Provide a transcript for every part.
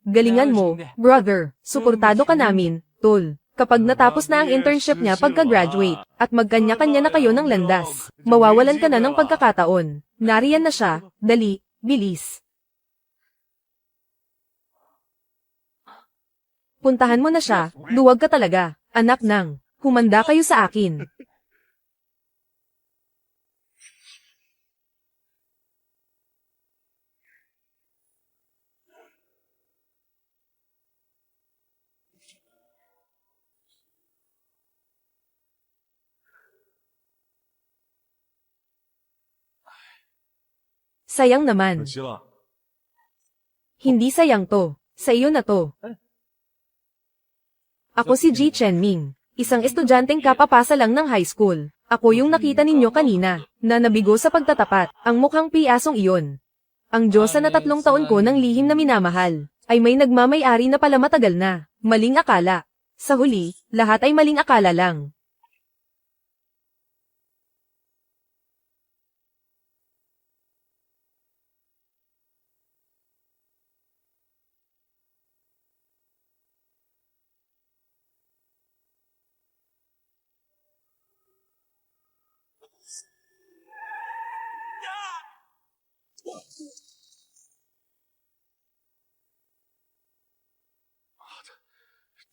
Galingan mo, brother. Suportado ka namin, tol. Kapag natapos na ang internship niya pagka-graduate, at magkanya-kanya na kayo ng landas, mawawalan ka na ng pagkakataon. Nariyan na siya, dali, bilis. Puntahan mo na siya, luwag ka talaga, anak ng, humanda kayo sa akin. Sayang naman. 可惜了。 Hindi sayang to. Sa iyo na to. Ako si Ji Chenming. Isang estudyanteng kapapasa lang ng high school. Ako yung nakita ninyo kanina, na nabigo sa pagtatapat, ang mukhang piyasong iyon. Ang Diyosa na 3 taon ko ng lihim na minamahal, ay may nagmamay-ari na pala matagal na. Maling akala. Sa huli, lahat ay maling akala lang.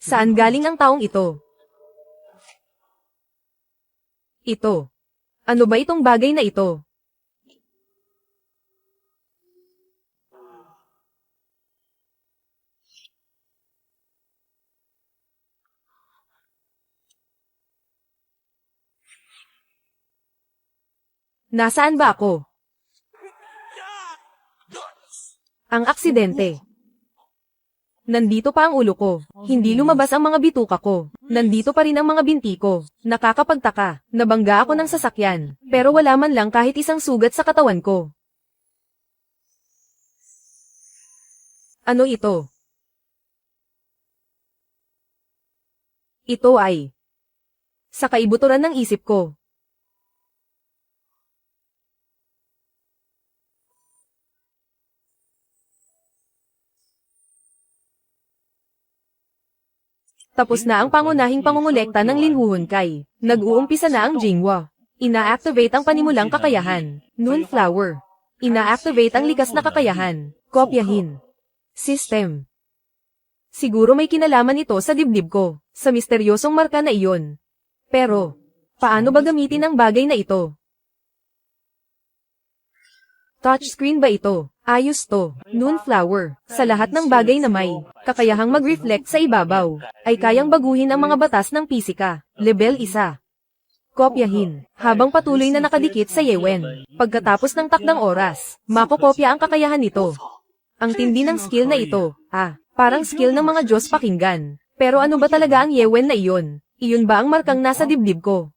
Saan galing ang taong ito? Ito. Ano ba itong bagay na ito? Nasaan ba ako? Ang aksidente. Nandito pa ang ulo ko. Hindi lumabas ang mga bituka ko. Nandito pa rin ang mga binti ko. Nakakapagtaka. Nabangga ako ng sasakyan. Pero wala man lang kahit isang sugat sa katawan ko. Ano ito? Ito ay sa kaibuturan ng isip ko. Tapos na ang pangunahing pangungulekta ng Lin Huhon-kai. Nag-uumpisa na ang Jinghua. Ina-activate ang panimulang kakayahan. Noonflower. Ina-activate ang likas na kakayahan. Kopyahin. System. Siguro may kinalaman ito sa dibdib ko, sa misteryosong marka na iyon. Pero, paano ba gamitin ang bagay na ito? Touchscreen ba ito? Ayos to. Noonflower. Sa lahat ng bagay na may kakayahang mag-reflect sa ibabaw, ay kayang baguhin ang mga batas ng pisika. Level 1. Kopyahin. Habang patuloy na nakadikit sa Yewen. Pagkatapos ng takdang oras, makokopya ang kakayahan nito. Ang tindi ng skill na ito. Parang skill ng mga Diyos pakinggan. Pero ano ba talaga ang Yewen na iyon? Iyon ba ang markang nasa dibdib ko?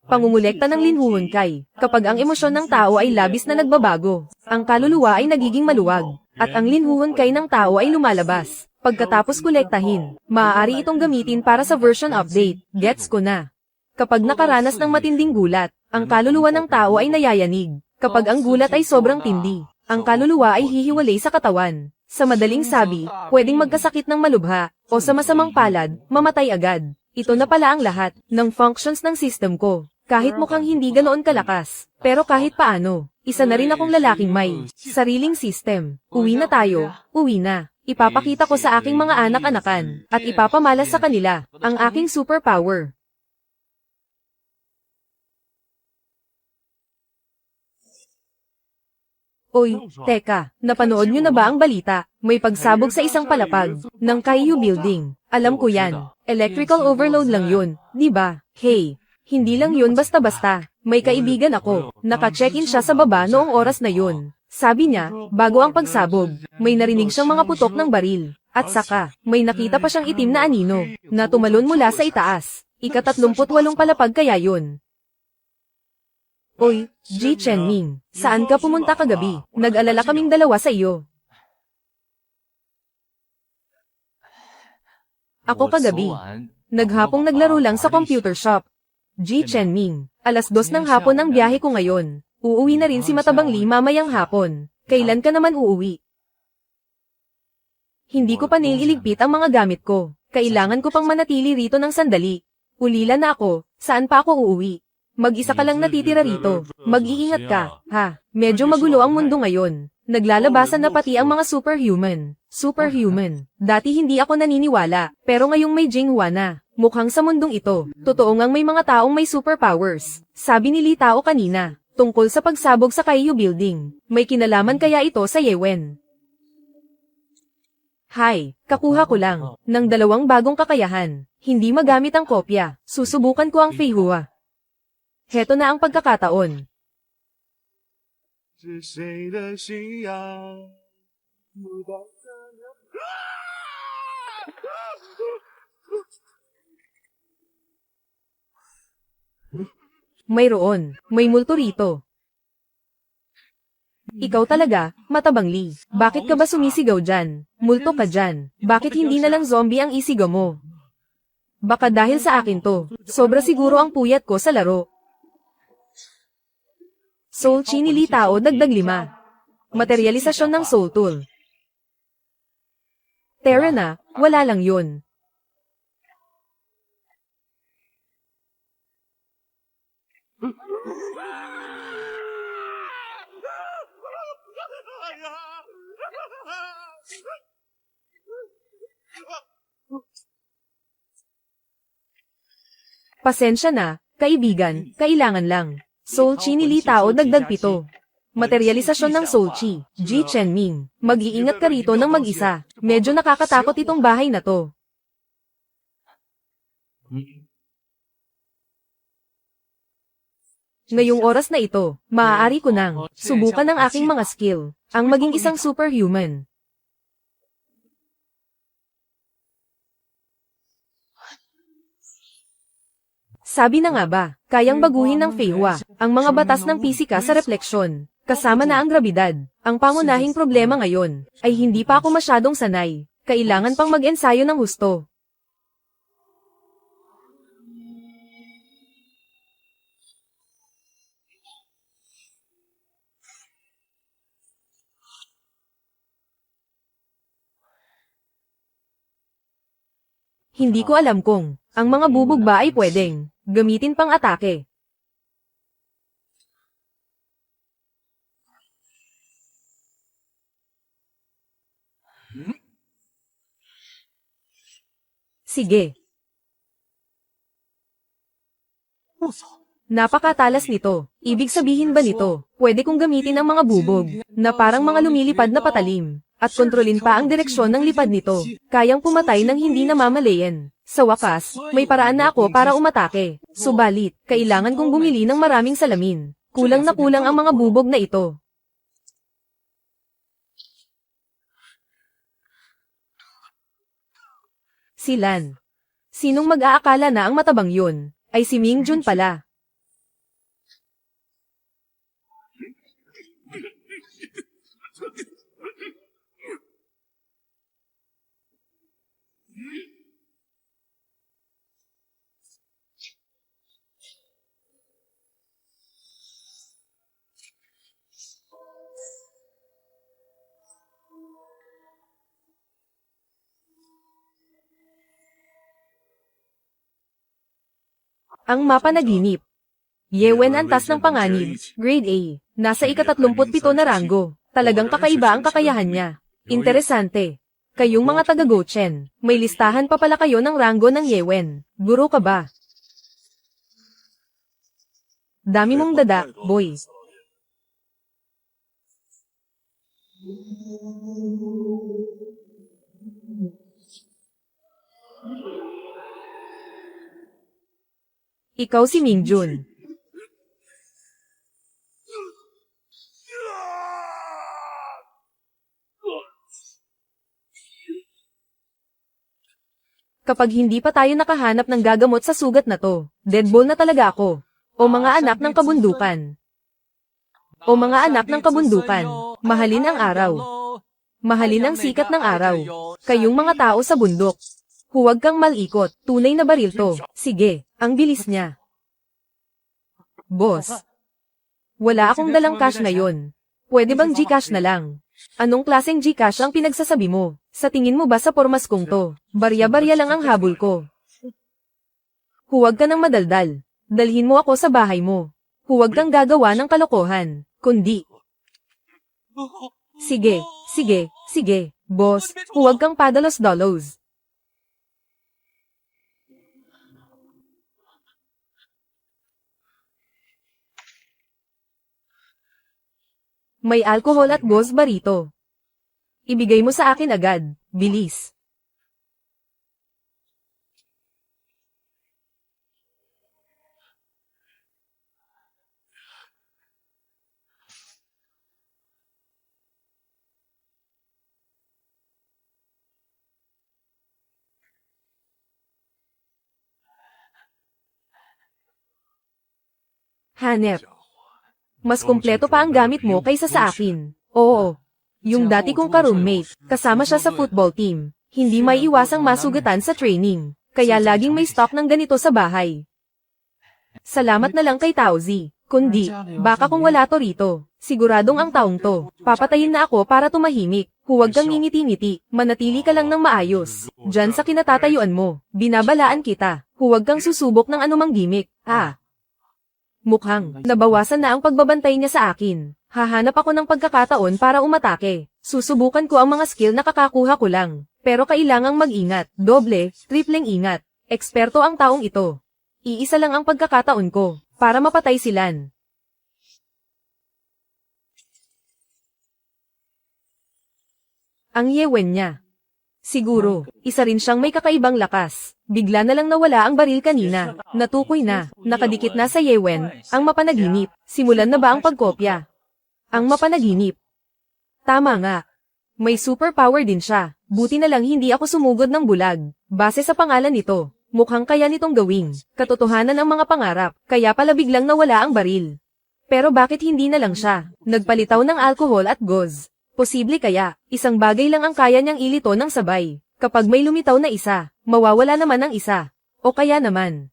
Pangungulekta ng Lin Huhon-kai. Kapag ang emosyon ng tao ay labis na nagbabago, ang kaluluwa ay nagiging maluwag, at ang Lin Huhon-kai ng tao ay lumalabas. Pagkatapos kolektahin, maaari itong gamitin para sa version update. Gets ko na. Kapag nakaranas ng matinding gulat, ang kaluluwa ng tao ay nayayanig. Kapag ang gulat ay sobrang tindi, ang kaluluwa ay hihiwalay sa katawan. Sa madaling sabi, pwedeng magkasakit ng malubha, o sa masamang palad, mamatay agad. Ito na pala ang lahat ng functions ng system ko. Kahit mukhang hindi ganoon kalakas, pero kahit paano, isa na rin akong lalaking may sariling system. Uwi na tayo, uwi na. Ipapakita ko sa aking mga anak-anakan, at ipapamalas sa kanila, ang aking superpower. Oy, teka, napanood nyo na ba ang balita? May pagsabog sa isang palapag ng Kaiyu Building. Alam ko yan. Electrical overload lang yun, di ba? Hey! Hindi lang yun basta-basta. May kaibigan ako. Naka-check-in siya sa baba noong oras na yun. Sabi niya, bago ang pagsabog, may narinig siyang mga putok ng baril. At saka, may nakita pa siyang itim na anino, na tumalon mula sa itaas. Ika-38 palapag kaya yun. Oy, Ji Chenming, saan ka pumunta kagabi? Nag-alala kaming dalawa sa iyo. Ako kagabi. Naghapong naglaro lang sa computer shop. Ji Chenming, 2:00 ng hapon ang biyahe ko ngayon. Uuwi na rin si Matabang Li mamayang hapon. Kailan ka naman uuwi? Hindi ko pa nailigpit ang mga gamit ko. Kailangan ko pang manatili rito ng sandali. Ulila na ako, saan pa ako uuwi? Mag-isa ka lang natitira rito. Mag-iingat ka, ha? Medyo magulo ang mundo ngayon. Naglalabasan na pati ang mga superhuman. Superhuman. Dati hindi ako naniniwala, pero ngayong may Jinghua na. Mukhang sa mundong ito, totoo ngang may mga taong may superpowers. Sabi ni Li Tao kanina, tungkol sa pagsabog sa Kaiyu Building. May kinalaman kaya ito sa Yewen? Hi, kakuha ko lang ng 2 bagong kakayahan. Hindi magamit ang kopya. Susubukan ko ang Feihua. Heto na ang pagkakataon. Mayroon, may multo rito. Ikaw talaga, matabang Lee. Bakit ka ba sumisigaw dyan? Multo ka dyan. Bakit hindi na lang zombie ang isigaw mo? Baka dahil sa akin to. Sobra siguro ang puyat ko sa laro. Soul Chi ni Li Tao dagdag 5. Materialisasyon ng Soul Tool. Terra na, wala lang yun. Pasensya na, kaibigan, kailangan lang. Soul Chi ni Li Tao dagdag 7. Materialisasyon ng Soul Chi, Ji Chenming. Mag-iingat ka rito ng mag-isa. Medyo nakakatakot itong bahay na to. Ngayong oras na ito, maaari ko nang subukan ang aking mga skill, ang maging isang superhuman. Sabi na nga ba, kayang baguhin ng Feihua ang mga batas ng pisika sa refleksyon, kasama na ang grabidad. Ang pangunahing problema ngayon ay hindi pa ako masyadong sanay. Kailangan pang mag-ensayo ng husto. Hindi ko alam kung ang mga bubog ba ay pwedeng gamitin pang atake. Sige. Napakatalas nito. Ibig sabihin ba nito, pwede kong gamitin ang mga bubog na parang mga lumilipad na patalim at kontrolin pa ang direksyon ng lipad nito. Kayang pumatay ng hindi namamalayan. Sa wakas, may paraan na ako para umatake. Subalit, kailangan kong bumili ng maraming salamin. Kulang na kulang ang mga bubog na ito. Si Lan. Sinong mag-aakala na ang matabang yun ay si Ming Jun pala. Ang mapanaginip. Yewen antas ng panganib, grade A, nasa ika-37 na ranggo. Talagang kakaiba ang kakayahan niya. Interesante. Kayong mga taga-Gochen, may listahan pa pala kayo ng ranggo ng Yewen. Guro ka ba? Dami mong dada, boy. Ikaw si Ming Jun. Kapag hindi pa tayo nakahanap ng gagamot sa sugat na to, deadball na talaga ako. O mga anak ng kabundukan. O mga anak ng kabundukan, mahalin ang araw. Mahalin ang sikat ng araw. Kayong mga tao sa bundok. Huwag kang malikot, tunay na baril to. Sige, ang bilis niya. Boss. Wala akong dalang cash ngayon. Pwede bang Gcash na lang? Anong klaseng Gcash ang pinagsasabi mo? Sa tingin mo ba sa pormas kong to, barya-barya lang ang habol ko? Huwag ka nang madaldal. Dalhin mo ako sa bahay mo. Huwag kang gagawa ng kalokohan, kundi... Sige, sige, sige, boss, huwag kang padalos-dalos. May alkohol at ghost ba rito? Ibigay mo sa akin agad, bilis. Hanep. Mas kumpleto pa ang gamit mo kaysa sa akin. Oo. Yung dati kong ka-roommate, kasama siya sa football team. Hindi may iwasang masugatan sa training. Kaya laging may stock ng ganito sa bahay. Salamat na lang kay Taozi. Kundi, baka kung wala to rito, siguradong ang taong to, papatayin na ako para tumahimik. Huwag kang ngingiti-ngiti, manatili ka lang ng maayos. Diyan sa kinatatayuan mo, binabalaan kita. Huwag kang susubok ng anumang gimmick. Mukhang, nabawasan na ang pagbabantay niya sa akin. Hahanap ako ng pagkakataon para umatake. Susubukan ko ang mga skill na kakakuha ko lang. Pero kailangang mag-ingat, doble, tripleng ingat. Eksperto ang taong ito. Iisa lang ang pagkakataon ko, para mapatay silan. Ang yewen niya. Siguro, isa rin siyang may kakaibang lakas. Bigla na lang nawala ang baril kanina. Natukoy na, nakadikit na sa yewen, ang mapanaginip. Simulan na ba ang pagkopya? Ang mapanaginip. Tama nga. May superpower din siya. Buti na lang hindi ako sumugod ng bulag. Base sa pangalan nito, mukhang kaya nitong gawing katotohanan ang mga pangarap, kaya pala biglang nawala ang baril. Pero bakit hindi na lang siya nagpalitaw ng alkohol at gauze? Posible kaya, isang bagay lang ang kaya niyang ilito ng sabay. Kapag may lumitaw na isa, mawawala naman ang isa. O kaya naman.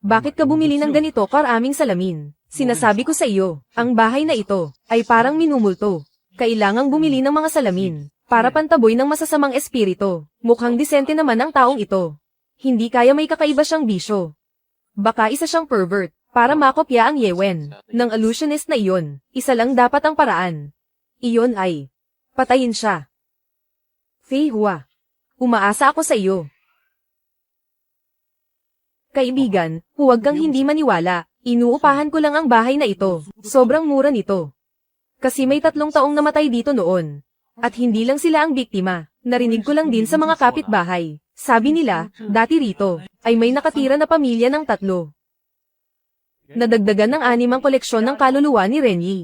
Bakit ka bumili ng ganito karaming salamin? Sinasabi ko sa iyo, ang bahay na ito, ay parang minumulto. Kailangang bumili ng mga salamin, para pantaboy ng masasamang espiritu. Mukhang disente naman ang taong ito. Hindi kaya may kakaiba siyang bisyo. Baka isa siyang pervert. Para makopya ang yewen ng illusionist na iyon, isa lang dapat ang paraan. Iyon ay, patayin siya. Fei Hua, umaasa ako sa iyo. Kaibigan, huwag kang hindi maniwala, inuupahan ko lang ang bahay na ito, sobrang mura nito. Kasi may 3 taong namatay dito noon. At hindi lang sila ang biktima, narinig ko lang din sa mga kapitbahay. Sabi nila, dati rito, ay may nakatira na pamilya ng 3. Nadagdagan ng 6 ang koleksyon ng kaluluwa ni Renyi.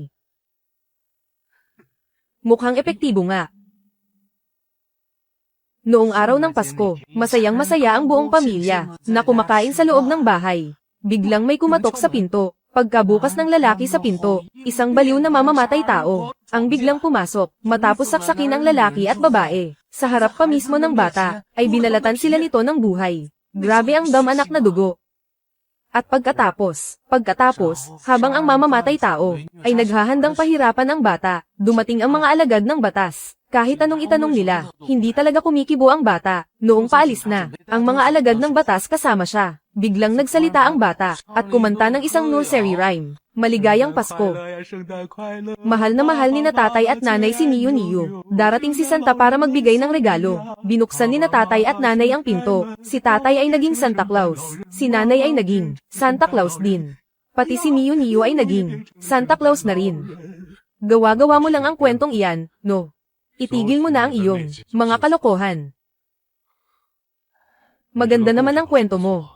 Mukhang epektibo nga. Noong araw ng Pasko, masayang-masaya ang buong pamilya, na kumakain sa loob ng bahay. Biglang may kumatok sa pinto. Pagkabukas ng lalaki sa pinto, isang baliw na mamamatay tao, ang biglang pumasok, matapos saksakin ang lalaki at babae. Sa harap pa mismo ng bata, ay binalatan sila nito ng buhay. Grabe ang dam-anak na dugo. At pagkatapos, habang ang mamamatay tao, ay naghahandang pahirapan ang bata, dumating ang mga alagad ng batas. Kahit anong itanong nila, hindi talaga kumikibo ang bata. Noong paalis na, ang mga alagad ng batas kasama siya. Biglang nagsalita ang bata, at kumanta ng isang nursery rhyme. Maligayang Pasko. Mahal na mahal ni na tatay at nanay si Niyo Niyo. Darating si Santa para magbigay ng regalo. Binuksan ni na tatay at nanay ang pinto. Si tatay ay naging Santa Claus. Si nanay ay naging Santa Claus din. Pati si Niyo Niyo ay naging Santa Claus na rin. Gawa-gawa mo lang ang kwentong iyan, no? Itigil mo na ang iyong mga kalokohan. Maganda naman ang kwento mo.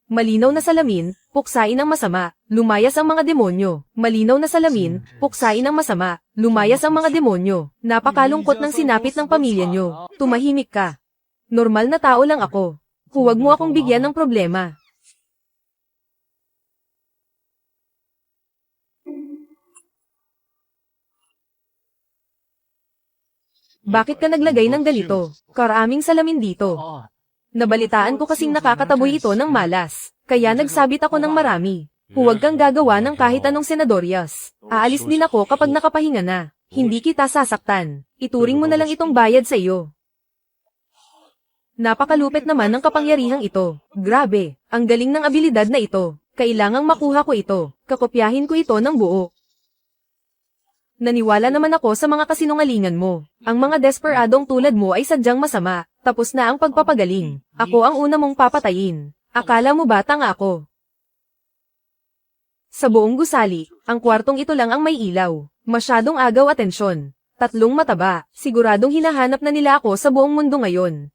Malinaw na salamin, puksain ang masama, lumayas ang mga demonyo. Malinaw na salamin, puksain ang masama, lumayas ang mga demonyo. Napakalungkot ng sinapit ng pamilya nyo. Tumahimik ka. Normal na tao lang ako. Huwag mo akong bigyan ng problema. Bakit ka naglagay ng ganito? Karaming salamin dito. Nabalitaan ko kasing nakakataboy ito ng malas, kaya nagsabit ako ng marami. Huwag kang gagawa ng kahit anong senadoryas. Aalis din ako kapag nakapahinga na. Hindi kita sasaktan. Ituring mo na lang itong bayad sa iyo. Napakalupit naman ng kapangyarihang ito. Grabe, ang galing ng abilidad na ito. Kailangang makuha ko ito. Kakopyahin ko ito ng buo. Naniwala naman ako sa mga kasinungalingan mo. Ang mga desperadong tulad mo ay sadyang masama. Tapos na ang pagpapagaling. Ako ang una mong papatayin. Akala mo ba tanga ako? Sa buong gusali, ang kwartong ito lang ang may ilaw. Masyadong agaw atensyon. 3 mataba. Siguradong hinahanap na nila ako sa buong mundo ngayon.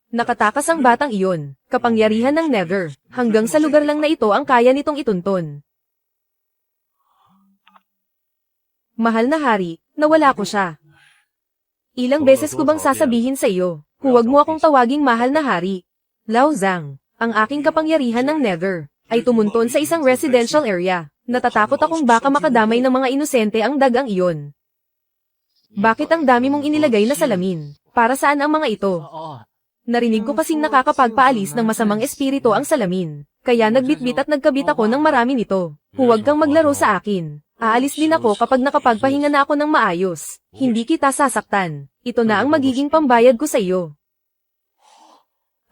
Nakatakas ang batang iyon. Kapangyarihan ng Nether. Hanggang sa lugar lang na ito ang kaya nitong itunton. Mahal na hari, nawala ko siya. Ilang beses ko bang sasabihin sa iyo, huwag mo akong tawaging mahal na hari. Lao Zhang, ang aking kapangyarihan ng Nether, ay tumunton sa isang residential area. Natatakot akong baka makadamay ng mga inosente ang dagang iyon. Bakit ang dami mong inilagay na salamin? Para saan ang mga ito? Narinig ko kasing nakakapagpaalis ng masamang espiritu ang salamin. Kaya nagbitbit at nagkabit ako ng marami nito. Huwag kang maglaro sa akin. Aalis din ako kapag nakapagpahinga na ako ng maayos. Hindi kita sasaktan. Ito na ang magiging pambayad ko sa iyo.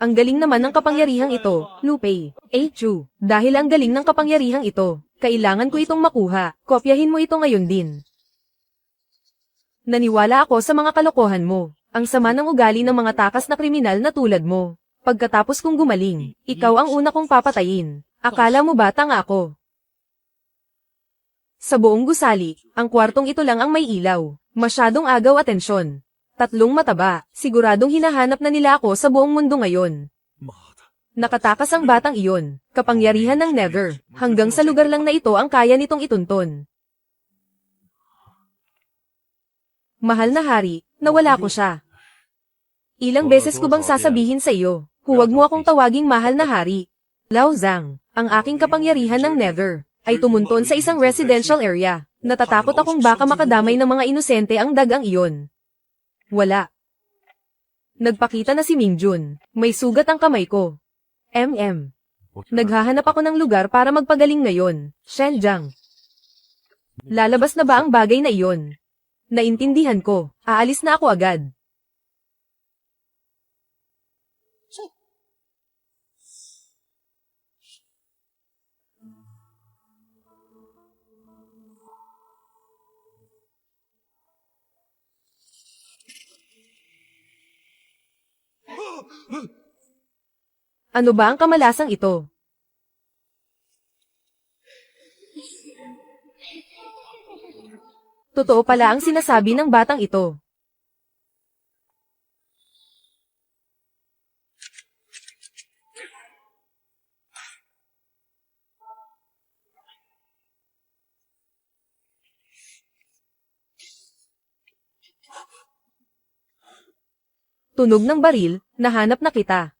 Ang galing naman ng kapangyarihang ito, Lu Pei. Chu, dahil ang galing ng kapangyarihang ito, kailangan ko itong makuha. Kopyahin mo ito ngayon din. Naniwala ako sa mga kalokohan mo. Ang sama ng ugali ng mga takas na kriminal na tulad mo. Pagkatapos kong gumaling, ikaw ang una kong papatayin. Akala mo ba tanga ako? Sa buong gusali, ang kwartong ito lang ang may ilaw. Masyadong agaw atensyon. 3 mataba, siguradong hinahanap na nila ako sa buong mundo ngayon. Nakatakas ang batang iyon, kapangyarihan ng Nether. Hanggang sa lugar lang na ito ang kaya nitong itunton. Mahal na hari, nawala ko siya. Ilang beses ko bang sasabihin sa iyo, huwag mo akong tawaging mahal na hari. Lao Zhang, ang aking kapangyarihan ng Nether, ay tumunton sa isang residential area. Natatakot akong baka makadamay ng mga inosente ang dagang iyon. Wala. Nagpakita na si Mingjun. May sugat ang kamay ko. Naghahanap ako ng lugar para magpagaling ngayon. Shenjiang. Lalabas na ba ang bagay na iyon? Naintindihan ko. Aalis na ako agad. Ano ba ang kamalasang ito? Totoo pala ang sinasabi ng batang ito. Tunog ng baril, nahanap na kita.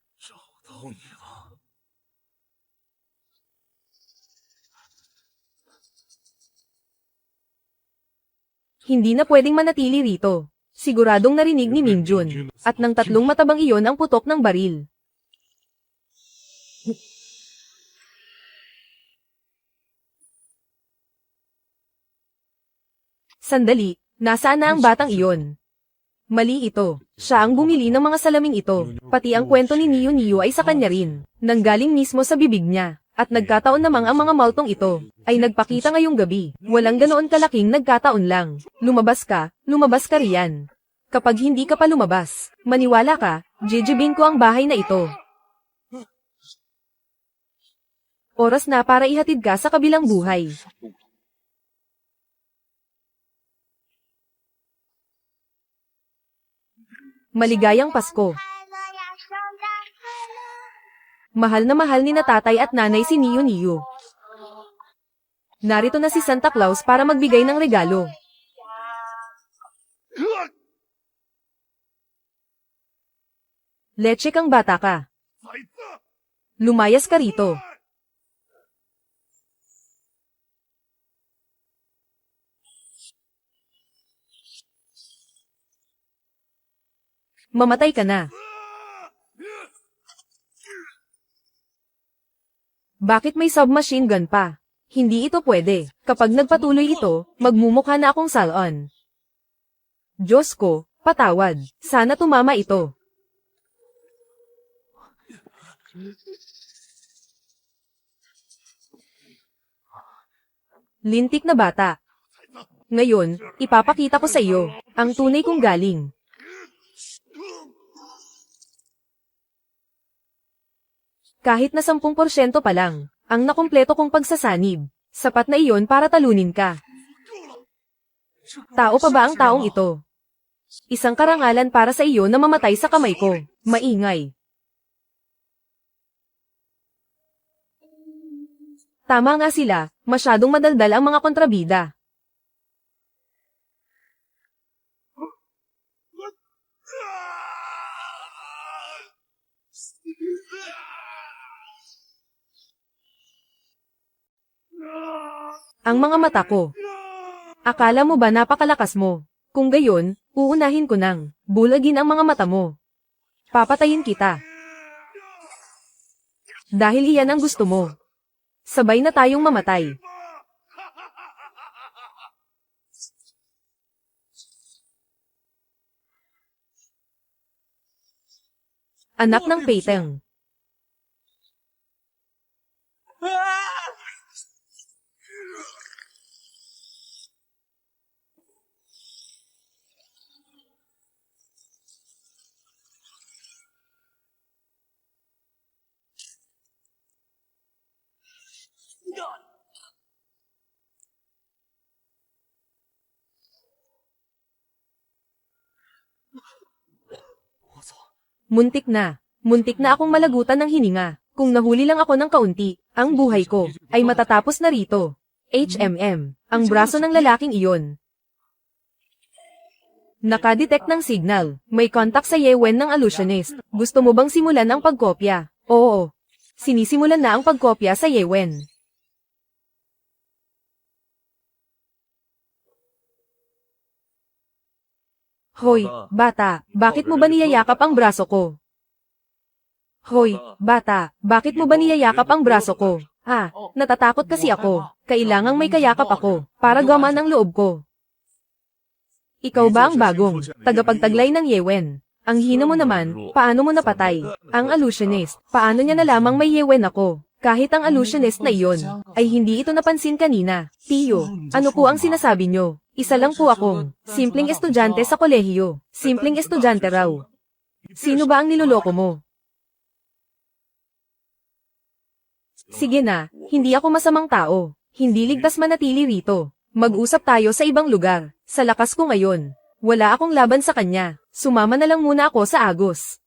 Hindi na pwedeng manatili rito. Siguradong narinig ni Mingjun, at ng 3 matabang iyon ang putok ng baril. Sandali, nasaan na ang batang iyon? Mali ito. Siya ang bumili ng mga salaming ito. Pati ang kwento ni Niu Niu ay sa kanya rin. Nanggaling mismo sa bibig niya. At nagkataon namang ang mga maltong ito ay nagpakita ngayong gabi. Walang ganoon kalaking nagkataon lang. Lumabas ka riyan. Kapag hindi ka pa lumabas, maniwala ka, jijibin ko ang bahay na ito. Oras na para ihatid ka sa kabilang buhay. Maligayang Pasko. Mahal na mahal ni na tatay at nanay si Niu Niu. Narito na si Santa Claus para magbigay ng regalo. Leche kang bata ka. Lumayas ka rito. Mamatay ka na. Bakit may submachine gun pa? Hindi ito pwede. Kapag nagpatuloy ito, magmumukha na akong salon. Diyos ko, patawad. Sana tumama ito. Lintik na bata. Ngayon, ipapakita ko sa iyo ang tunay kong galing. Kahit na 10% pa lang, ang nakumpleto kong pagsasanib, sapat na iyon para talunin ka. Tao pa ba ang taong ito? Isang karangalan para sa iyo na mamatay sa kamay ko. Maingay. Tama nga sila, masyadong madaldal ang mga kontrabida. Ang mga mata ko. Akala mo ba napakalakas mo? Kung gayon, uunahin ko nang bulagin ang mga mata mo. Papatayin kita. Dahil iyan ang gusto mo. Sabay na tayong mamatay. Anak ng Peiteng. Muntik na. Muntik na akong malagutan ng hininga. Kung nahuli lang ako ng kaunti, ang buhay ko ay matatapos na rito. HMM, ang braso ng lalaking iyon. Nakadetect ng signal. May contact sa Yewen ng illusionist. Gusto mo bang simulan ang pagkopya? Oo. Sinisimulan na ang pagkopya sa Yewen. Hoy, bata, bakit mo ba niyayakap ang braso ko? Hoy, bata, bakit mo ba niyayakap ang braso ko? Natatakot kasi ako. Kailangang may kayakap ako, para gamaan ang loob ko. Ikaw ba ang bagong tagapagtaglay ng Yewen? Ang hina mo naman, paano mo napatay? Ang illusionist, paano niya nalamang may Yewen ako? Kahit ang illusionist na iyon, ay hindi ito napansin kanina. Tiyo, ano po ang sinasabi nyo? Isa lang po akong simpleng estudyante sa kolehiyo. Simpleng estudyante raw. Sino ba ang niloloko mo? Sige na, hindi ako masamang tao. Hindi ligtas manatili rito. Mag-usap tayo sa ibang lugar. Sa lakas ko ngayon, wala akong laban sa kanya. Sumama na lang muna ako sa Agos.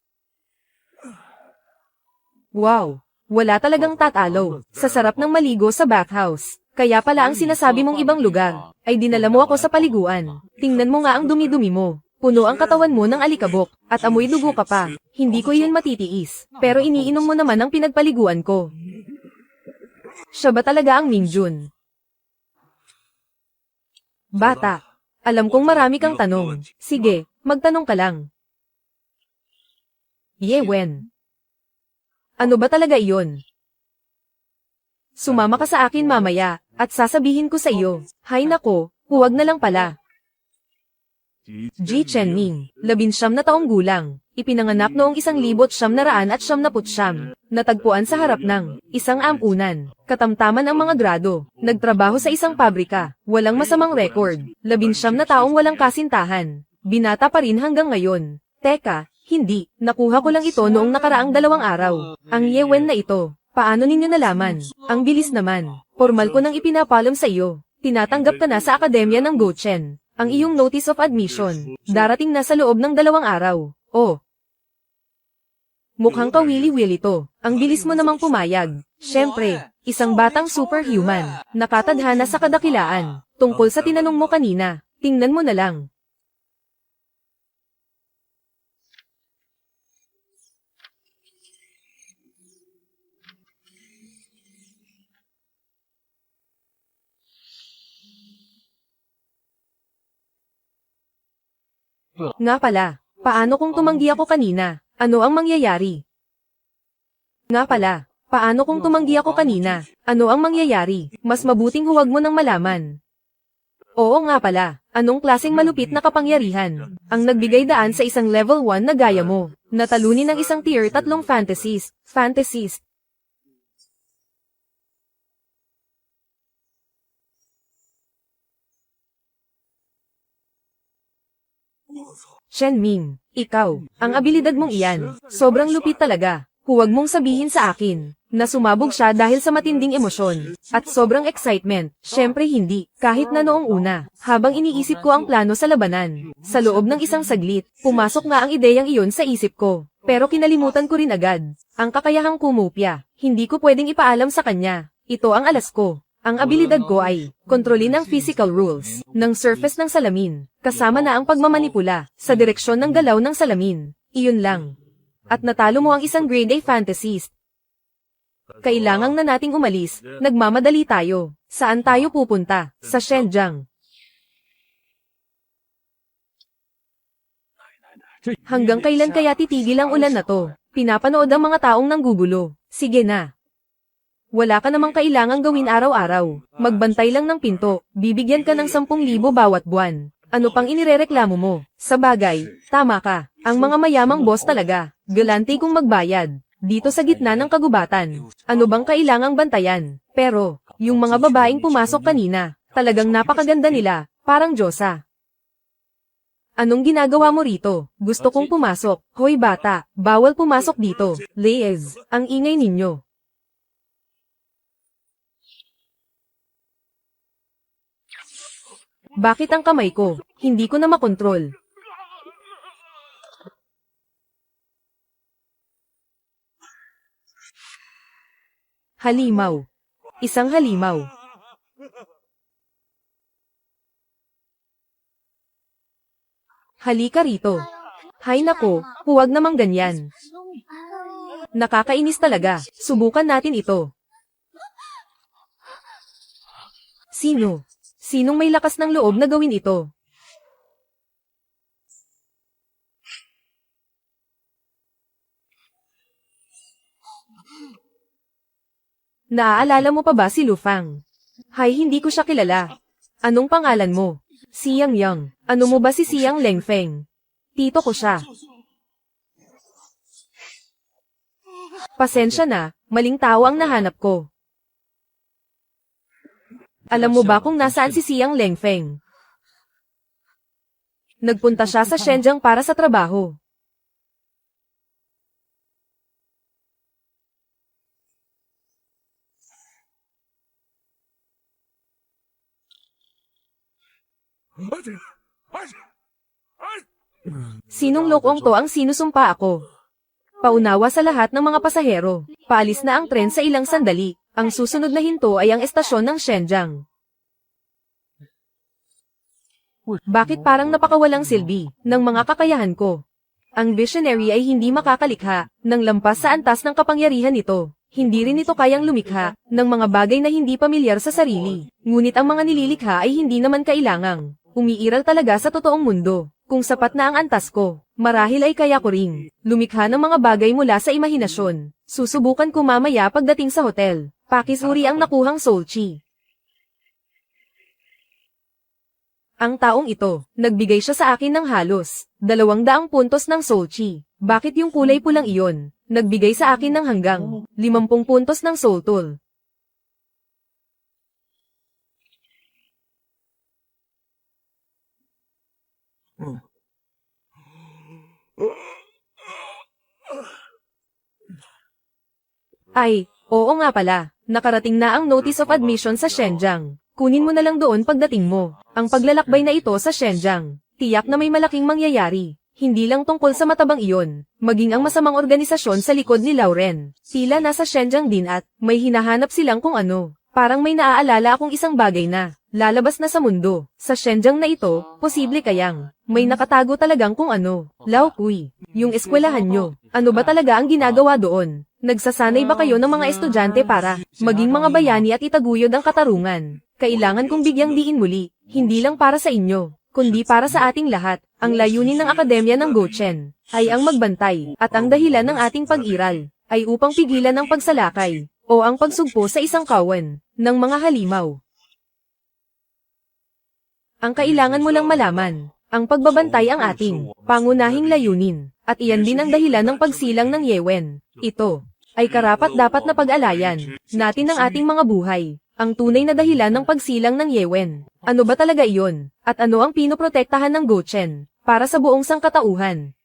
Wow, wala talagang tatalo. Sa sarap ng maligo sa bathhouse. Kaya pala ang sinasabi mong ibang lugar, ay dinala mo ako sa paliguan. Tingnan mo nga ang dumi-dumi mo. Puno ang katawan mo ng alikabok, at amoy dugo ka pa. Hindi ko yun matitiis, pero iniinom mo naman ang pinagpaliguan ko. Siya ba talaga ang Mingjun? Bata, alam kong marami kang tanong. Sige, magtanong ka lang. Yewen. Ano ba talaga iyon? Sumama ka sa akin mamaya, at sasabihin ko sa iyo. Hay nako, huwag na lang pala. Ji Chenming, 19 na taong gulang, ipinanganak noong 1999, natagpuan sa harap ng isang ampunan, katamtaman ang mga grado, nagtrabaho sa isang pabrika, walang masamang record, 19 na taong walang kasintahan, binata pa rin hanggang ngayon. Teka, hindi, nakuha ko lang ito noong nakaraang 2 araw, ang Yewen na ito. Paano ninyo nalaman? Ang bilis naman. Formal ko nang ipinapalam sa iyo. Tinatanggap ka na sa akademya ng Gochen. Ang iyong notice of admission. Darating na sa loob ng 2 araw. Oh. Mukhang kawili-wili to. Ang bilis mo namang pumayag. Siyempre, isang batang superhuman. Nakatadhana sa kadakilaan. Tungkol sa tinanong mo kanina. Tingnan mo na lang. Nga pala, paano kung tumanggi ako kanina? Ano ang mangyayari? Nga pala, Paano kung tumanggi ako kanina? Ano ang mangyayari? Mas mabuting huwag mo nang malaman. Oo nga pala, anong klaseng malupit na kapangyarihan? Ang nagbigay daan sa isang level 1 na gaya mo, natalunin ng isang tier 3 fantasist. Shenming, ikaw, ang abilidad mong iyan, sobrang lupit talaga. Huwag mong sabihin sa akin na sumabog siya dahil sa matinding emosyon at sobrang excitement. Syempre hindi, kahit na noong una, habang iniisip ko ang plano sa labanan. Sa loob ng isang saglit, pumasok nga ang ideyang iyon sa isip ko. Pero kinalimutan ko rin agad. Ang kakayahang kumopya, hindi ko pwedeng ipaalam sa kanya. Ito ang alas ko. Ang abilidad ko ay kontrolin ang physical rules ng surface ng salamin, kasama na ang pagmamanipula sa direksyon ng galaw ng salamin. Iyon lang. At natalo mo ang isang grade A fantasist. Kailangan na nating umalis, nagmamadali tayo. Saan tayo pupunta? Sa Shenjiang. Hanggang kailan kaya titigil ang ulan na to? Pinapanood ang mga taong nanggugulo. Sige na. Wala ka namang kailangang gawin araw-araw. Magbantay lang ng pinto, bibigyan ka ng 10,000 bawat buwan. Ano pang inirereklamo mo? Sa bagay, tama ka. Ang mga mayamang boss talaga, galante kung magbayad. Dito sa gitna ng kagubatan, ano bang kailangang bantayan? Pero, yung mga babaeng pumasok kanina, talagang napakaganda nila, parang Diyosa. Anong ginagawa mo rito? Gusto kong pumasok. Hoy bata, bawal pumasok dito. Leyes, ang ingay ninyo. Bakit ang kamay ko? Hindi ko na makontrol. Halimaw. Isang halimaw. Halika rito. Hay nako, huwag namang ganyan. Nakakainis talaga. Subukan natin ito. Sino? Sinong may lakas ng loob na gawin ito? Naaalala mo pa ba si Lu Fang? Hay, hindi ko siya kilala. Anong pangalan mo? Xiang Yang. Ano mo ba si Xiang Lengfeng? Tito ko siya. Pasensya na, maling tao ang nahanap ko. Alam mo ba kung nasaan si Xiang Lengfeng? Nagpunta siya sa Shenjiang para sa trabaho. Sinong lokong to ang sinusumpa ako? Paunawa sa lahat ng mga pasahero. Paalis na ang tren sa ilang sandali. Ang susunod na hinto ay ang estasyon ng Shenjiang. Bakit parang napakawalang silbi ng mga kakayahan ko? Ang visionary ay hindi makakalikha ng lampas sa antas ng kapangyarihan nito. Hindi rin ito kayang lumikha ng mga bagay na hindi pamilyar sa sarili. Ngunit ang mga nililikha ay hindi naman kailangang umiiral talaga sa totoong mundo. Kung sapat na ang antas ko, marahil ay kaya ko ring lumikha ng mga bagay mula sa imahinasyon. Susubukan ko mamaya pagdating sa hotel. Pakisuri ang nakuhang soul chi. Ang taong ito, nagbigay siya sa akin ng halos 200 puntos ng soul chi. Bakit yung kulay pulang iyon, nagbigay sa akin ng hanggang 50 puntos ng soul tool? Ay, oo nga pala, nakarating na ang notice of admission sa Shenjiang. Kunin mo na lang doon pagdating mo. Ang paglalakbay na ito sa Shenjiang, tiyak na may malaking mangyayari. Hindi lang tungkol sa matabang iyon, maging ang masamang organisasyon sa likod ni Lauren. Tila nasa Shenjiang din at may hinahanap silang kung ano. Parang may naaalala akong isang bagay na lalabas na sa mundo. Sa Shenjiang na ito, posible kayang may nakatago talagang kung ano. Lao Kui, yung eskwelahan nyo, ano ba talaga ang ginagawa doon? Nagsasanay ba kayo ng mga estudyante para maging mga bayani at itaguyod ang katarungan? Kailangan kong bigyang diin muli, hindi lang para sa inyo, kundi para sa ating lahat. Ang layunin ng Akademya ng Gochen ay ang magbantay at ang dahilan ng ating pag-iral ay upang pigilan ang pagsalakay o ang pagsugpo sa isang kawan ng mga halimaw. Ang kailangan mo lang malaman, ang pagbabantay ang ating pangunahing layunin, at iyan din ang dahilan ng pagsilang ng Yewen. Ito ay karapat-dapat na pag-alayan natin ng ating mga buhay. Ang tunay na dahilan ng pagsilang ng Yewen. Ano ba talaga iyon? At ano ang pinoprotektahan ng Gochen para sa buong sangkatauhan?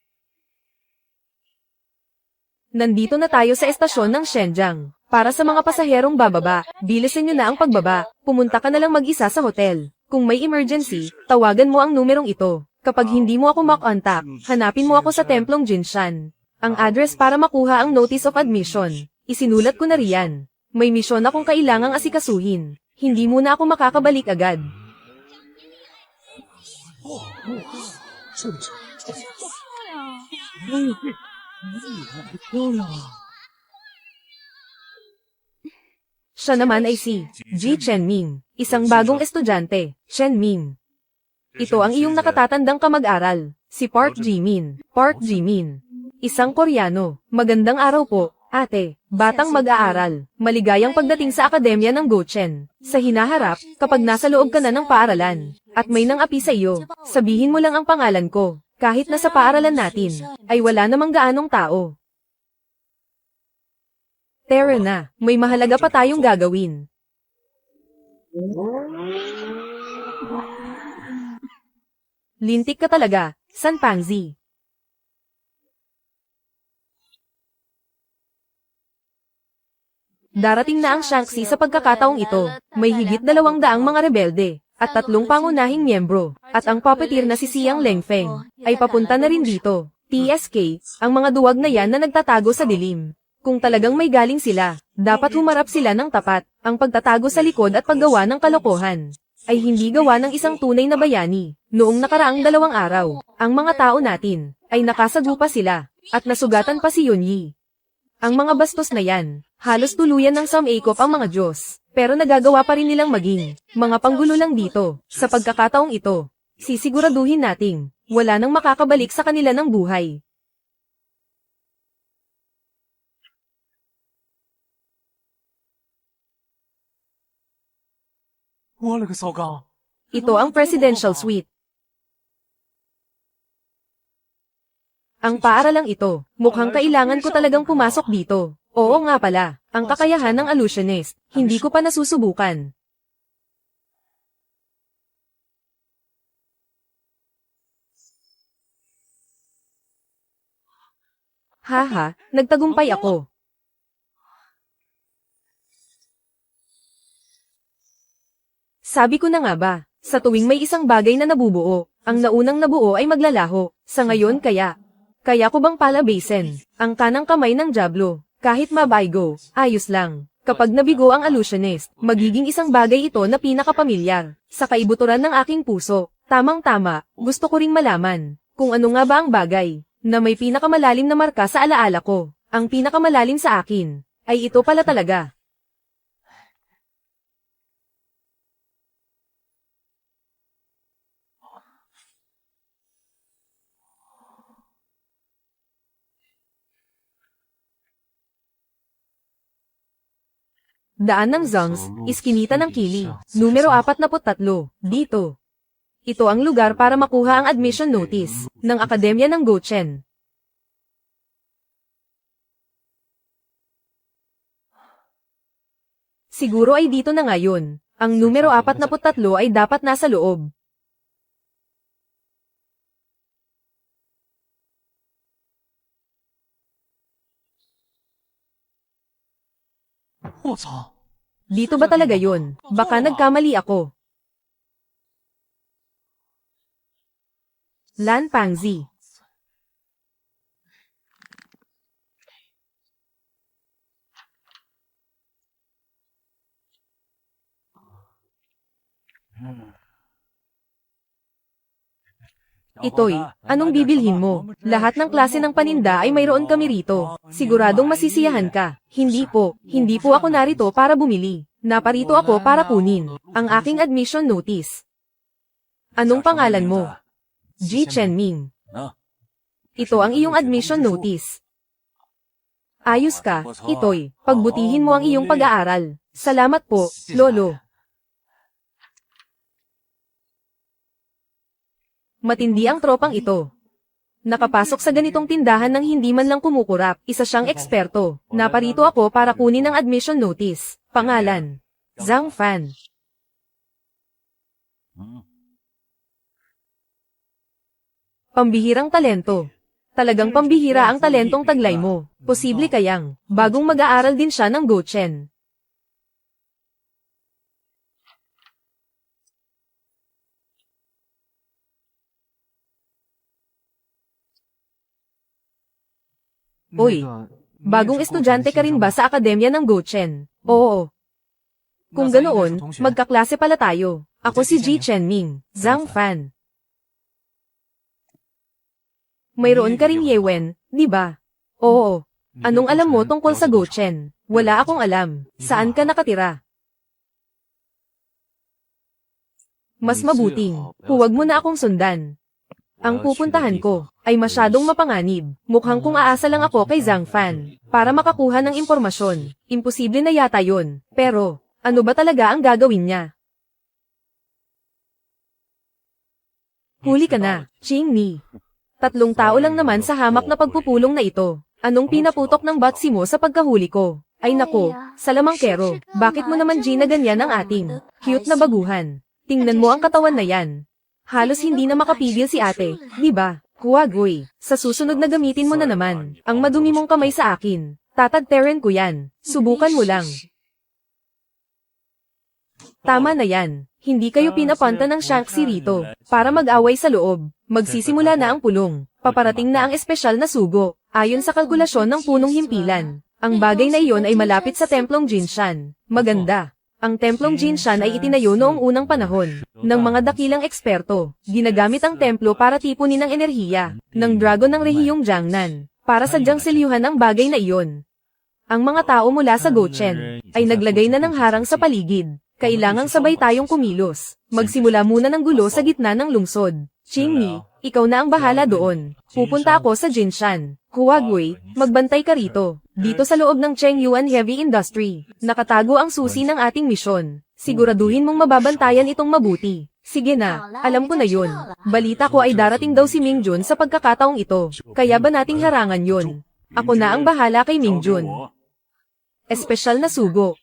Nandito na tayo sa estasyon ng Shenzhen. Para sa mga pasaherong bababa, bilisan nyo na ang pagbaba. Pumunta ka na lang mag-isa sa hotel. Kung may emergency, tawagan mo ang numerong ito. Kapag hindi mo ako makontak, hanapin mo ako sa Templong Jinshan. Ang address para makuha ang notice of admission, isinulat ko na riyan. May misyon akong kailangang asikasuhin. Hindi muna ako makakabalik agad. Siya naman ay si Ji Chenmin, isang bagong estudyante, Chenmin. Ito ang iyong nakatatandang kamag-aral, si Park Jimin. Park Jimin, isang Koreano. Magandang araw po, ate, batang mag-aaral. Maligayang pagdating sa akademya ng Gochen. Sa hinaharap, kapag nasa loob ka na ng paaralan, at may nang-api sa iyo, sabihin mo lang ang pangalan ko. Kahit na sa paaralan natin, ay wala namang gaanong tao. Tara na, may mahalaga pa tayong gagawin. Lintik ka talaga, San Pangzi. Darating na ang Shanxi sa pagkakataong ito. May higit 200 mga rebelde, at 3 pangunahing miyembro, at ang puppeteer na si Xiang Lengfeng, ay papunta na rin dito. TSK, ang mga duwag na yan na nagtatago sa dilim. Kung talagang may galing sila, dapat humarap sila ng tapat. Ang pagtatago sa likod at paggawa ng kalokohan ay hindi gawa ng isang tunay na bayani. Noong nakaraang 2 araw, ang mga tao natin ay nakasagupa sila at nasugatan pa si Yunyi. Ang mga bastos na yan, halos tuluyan ng sumikop ang mga Diyos, pero nagagawa pa rin nilang maging mga panggulo lang dito. Sa pagkakataong ito, sisiguraduhin nating wala nang makakabalik sa kanila ng buhay. Ito ang presidential suite. Ang paaralang ito, mukhang kailangan ko talagang pumasok dito. Oo nga pala, ang kakayahan ng illusionist, hindi ko pa nasusubukan. Haha, nagtagumpay ako. Sabi ko na nga ba, sa tuwing may isang bagay na nabubuo, ang naunang nabuo ay maglalaho. Sa ngayon kaya ko bang palabasin ang kanang kamay ng Diablo? Kahit mabaygo, ayos lang. Kapag nabigo ang illusionist, magiging isang bagay ito na pinakapamilyar sa kaibuturan ng aking puso. Tamang-tama, gusto ko ring malaman kung ano nga ba ang bagay na may pinakamalalim na marka sa alaala ko. Ang pinakamalalim sa akin ay ito pala talaga. Daan ng Zongs, iskinita ng Kili, numero 43, dito. Ito ang lugar para makuha ang admission notice ng Akademya ng Gochen. Siguro ay dito na ngayon. Ang numero 43 ay dapat nasa loob. Dito ba talaga yun? Baka nagkamali ako. Lan Pangzi. Itoy, anong bibilhin mo? Lahat ng klase ng paninda ay mayroon kami rito. Siguradong masisiyahan ka. Hindi po ako narito para bumili. Naparito ako para kunin ang aking admission notice. Anong pangalan mo? Ji Chenmin. Ito ang iyong admission notice. Ayos ka, Itoy. Pagbutihin mo ang iyong pag-aaral. Salamat po, Lolo. Matindi ang tropang ito. Nakapasok sa ganitong tindahan ng hindi man lang kumukurap, isa siyang eksperto. Naparito ako para kunin ang admission notice. Pangalan: Zhang Fan. Pambihirang talento. Talagang pambihira ang talentong taglay mo. Posible kayang, bagong mag-aaral din siya ng Gochen. Uy, bagong estudyante ka rin ba sa akademya ng Gochen? Oo. Kung ganoon, magkaklase pala tayo. Ako si Ji Chenming, Zhang Fan. Mayroon ka ring Yewen, di ba? Oo. Anong alam mo tungkol sa Gochen? Wala akong alam. Saan ka nakatira? Mas mabuting, huwag mo na akong sundan. Ang pupuntahan ko ay masyadong mapanganib. Mukhang kung aasa lang ako kay Zhang Fan para makakuha ng impormasyon. Imposible na yata yon. Pero, ano ba talaga ang gagawin niya? Huli ka na, Ching Ni. 3 tao lang naman sa hamak na pagpupulong na ito. Anong pinaputok ng batsi mo sa pagkahuli ko? Ay nako, salamangkero, bakit mo naman Gina ganyan ang ating cute na baguhan? Tingnan mo ang katawan na yan. Halos hindi na makapigil si ate, di ba? Huwag sa susunod na gamitin mo na naman ang madumi mong kamay sa akin. Tatagteren ko yan. Subukan mo lang. Tama na yan. Hindi kayo pinapunta ng Shanxi rito para mag-away sa loob. Magsisimula na ang pulong. Paparating na ang espesyal na sugo. Ayon sa kalkulasyon ng punong himpilan, ang bagay na iyon ay malapit sa templong Jinshan. Maganda. Ang templong Jinshan ay itinayo noong unang panahon ng mga dakilang eksperto. Ginagamit ang templo para tipunin ang enerhiya ng dragon ng rehiyong Jiangnan para sadyang selyuhan ang bagay na iyon. Ang mga tao mula sa Gochen ay naglagay na ng harang sa paligid. Kailangang sabay tayong kumilos. Magsimula muna ng gulo sa gitna ng lungsod. Qingmi, ikaw na ang bahala doon. Pupunta ako sa Jinshan. Huwag magbantay ka rito. Dito sa loob ng Chengyuan Heavy Industry, nakatago ang susi ng ating misyon. Siguraduhin mong mababantayan itong mabuti. Sige na, alam ko na yun. Balita ko ay darating daw si Mingjun sa pagkakataong ito. Kaya ba nating harangan yun? Ako na ang bahala kay Mingjun. Espesyal na sugo.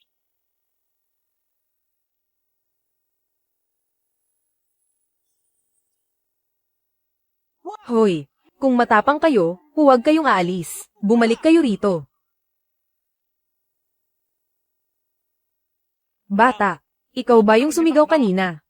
Hoy, kung matapang kayo, huwag kayong aalis. Bumalik kayo rito. Bata, ikaw ba yung sumigaw kanina?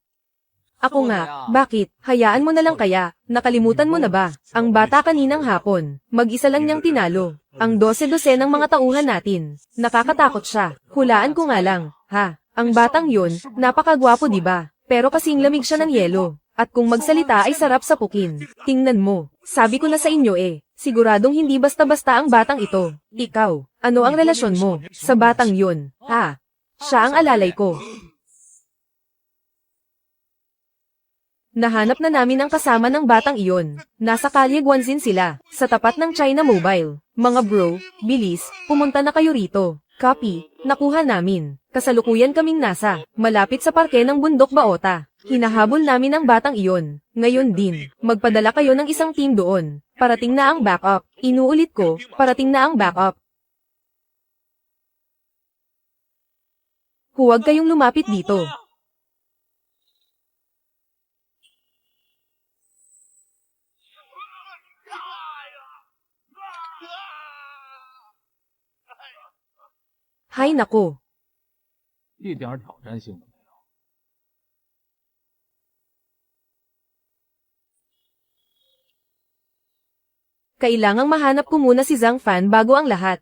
Ako nga, bakit? Hayaan mo na lang kaya, nakalimutan mo na ba? Ang bata kaninang hapon, mag-isa lang niyang tinalo. Ang 12-12 ng mga tauhan natin. Nakakatakot siya. Hulaan ko nga lang, ha? Ang batang yun, napakagwapo diba? Pero kasing lamig siya ng yelo. At kung magsalita ay sarap sa pukin. Tingnan mo, sabi ko na sa inyo siguradong hindi basta-basta ang batang ito. Ikaw, ano ang relasyon mo sa batang yun? Ha? Siya ang alalay ko. Nahanap na namin ang kasama ng batang iyon. Nasa Kalye Guanzin sila, sa tapat ng China Mobile. Mga bro, bilis, pumunta na kayo rito. Copy, nakuha namin. Kasalukuyan kaming nasa, malapit sa parke ng Bundok Baota. Hinahabol namin ang batang iyon. Ngayon din, magpadala kayo ng isang team doon. Parating na ang backup. Inuulit ko, parating na ang backup. Huwag kayong lumapit dito. Hay nako. 一点挑战性都没有。Kailangang mahanap ko muna si Zhang Fan bago ang lahat.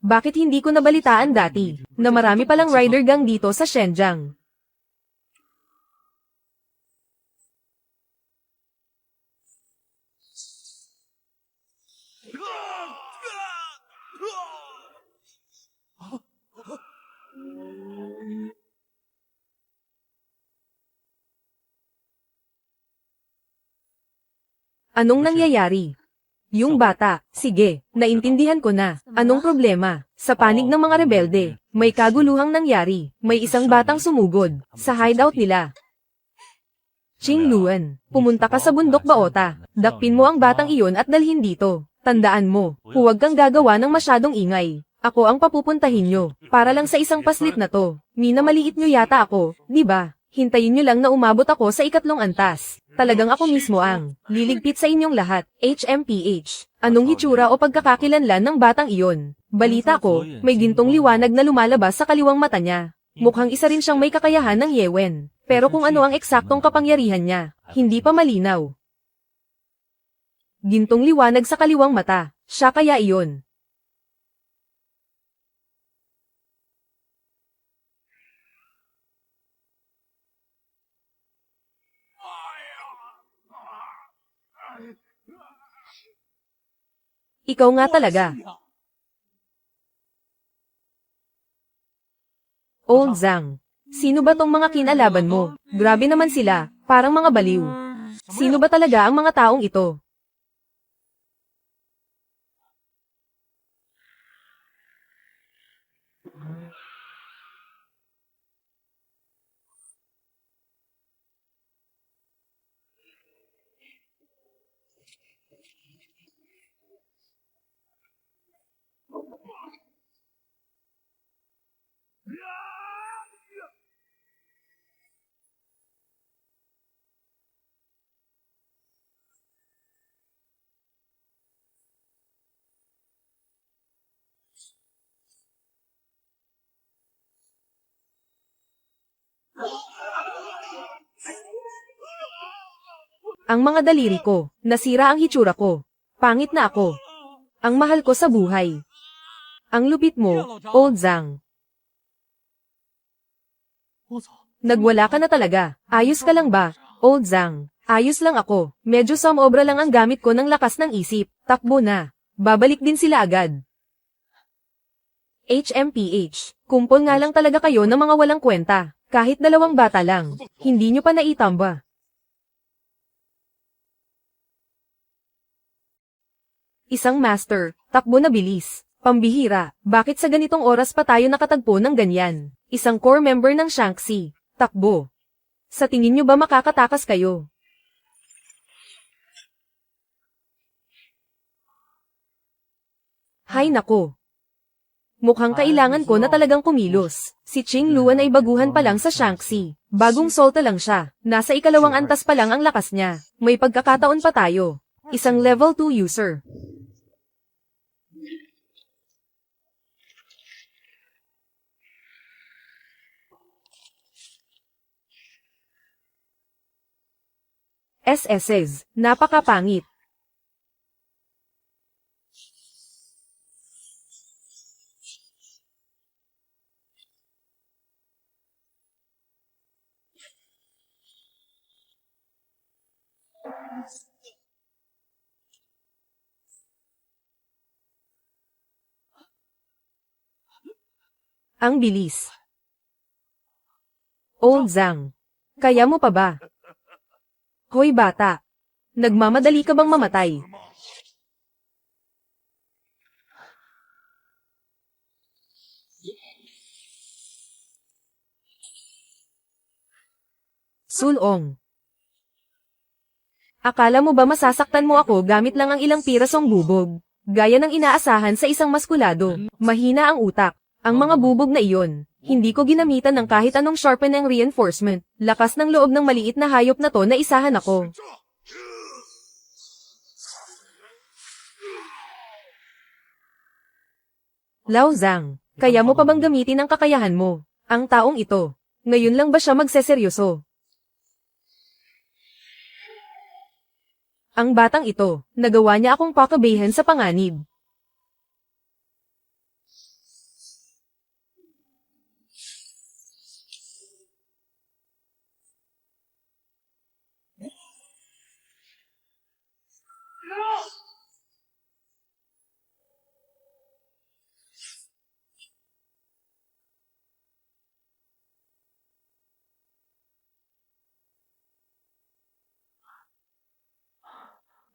Bakit hindi ko nabalitaan dati, na marami palang rider gang dito sa Shenzhen? Anong nangyayari? Yung bata, sige, naintindihan ko na. Anong problema? Sa panig ng mga rebelde, may kaguluhang nangyari. May isang batang sumugod sa hideout nila. Qing Luan, pumunta ka sa bundok Baota. Dakpin mo ang batang iyon at dalhin dito. Tandaan mo, huwag kang gagawa ng masyadong ingay. Ako ang papupuntahin nyo, para lang sa isang paslit na to. Minamaliit nyo yata ako, di ba? Hintayin nyo lang na umabot ako sa ikatlong antas. Talagang ako mismo ang liligpit sa inyong lahat. HMPH. Anong hitsura o pagkakakilanlan ng batang iyon? Balita ko, may gintong liwanag na lumalabas sa kaliwang mata niya. Mukhang isa rin siyang may kakayahan ng Yewen. Pero kung ano ang eksaktong kapangyarihan niya, hindi pa malinaw. Gintong liwanag sa kaliwang mata. Siya kaya iyon. Ikaw nga talaga. Old Zhang. Sino ba tong mga kinalaban mo? Grabe naman sila, parang mga baliw. Sino ba talaga ang mga taong ito? Ang mga daliri ko, nasira ang hitsura ko. Pangit na ako. Ang mahal ko sa buhay. Ang lupit mo, Old Zhang. Nagwala ka na talaga. Ayos ka lang ba, Old Zhang? Ayos lang ako. Medyo sumobra lang ang gamit ko ng lakas ng isip. Takbo na. Babalik din sila agad. HMPH. Kumpol nga lang talaga kayo ng mga walang kwenta. Kahit 2 bata lang. Hindi nyo pa naitamba. Isang master, takbo na bilis. Pambihira, bakit sa ganitong oras pa tayo nakatagpo ng ganyan? Isang core member ng Shanxi, takbo. Sa tingin nyo ba makakatakas kayo? Hay nako. Mukhang kailangan ko na talagang kumilos. Si Qing Luan ay baguhan pa lang sa Shanxi. Bagong solta lang siya. Nasa 2 antas pa lang ang lakas niya. May pagkakataon pa tayo. Isang level 2 user. SSS, napakapangit. Ang bilis. Old Zhang. Kaya mo pa ba? Hoy bata. Nagmamadali ka bang mamatay? Sulong. Akala mo ba masasaktan mo ako gamit lang ang ilang pirasong bubog? Gaya ng inaasahan sa isang maskulado. Mahina ang utak. Ang mga bubog na iyon. Hindi ko ginamitan ng kahit anong sharpen ng reinforcement. Lakas ng loob ng maliit na hayop na to na isahan ako. Lao Zhang, kaya mo pa bang gamitin ang kakayahan mo? Ang taong ito, ngayon lang ba siya magseseryoso? Ang batang ito, nagawa niya akong pakabayhan sa panganib.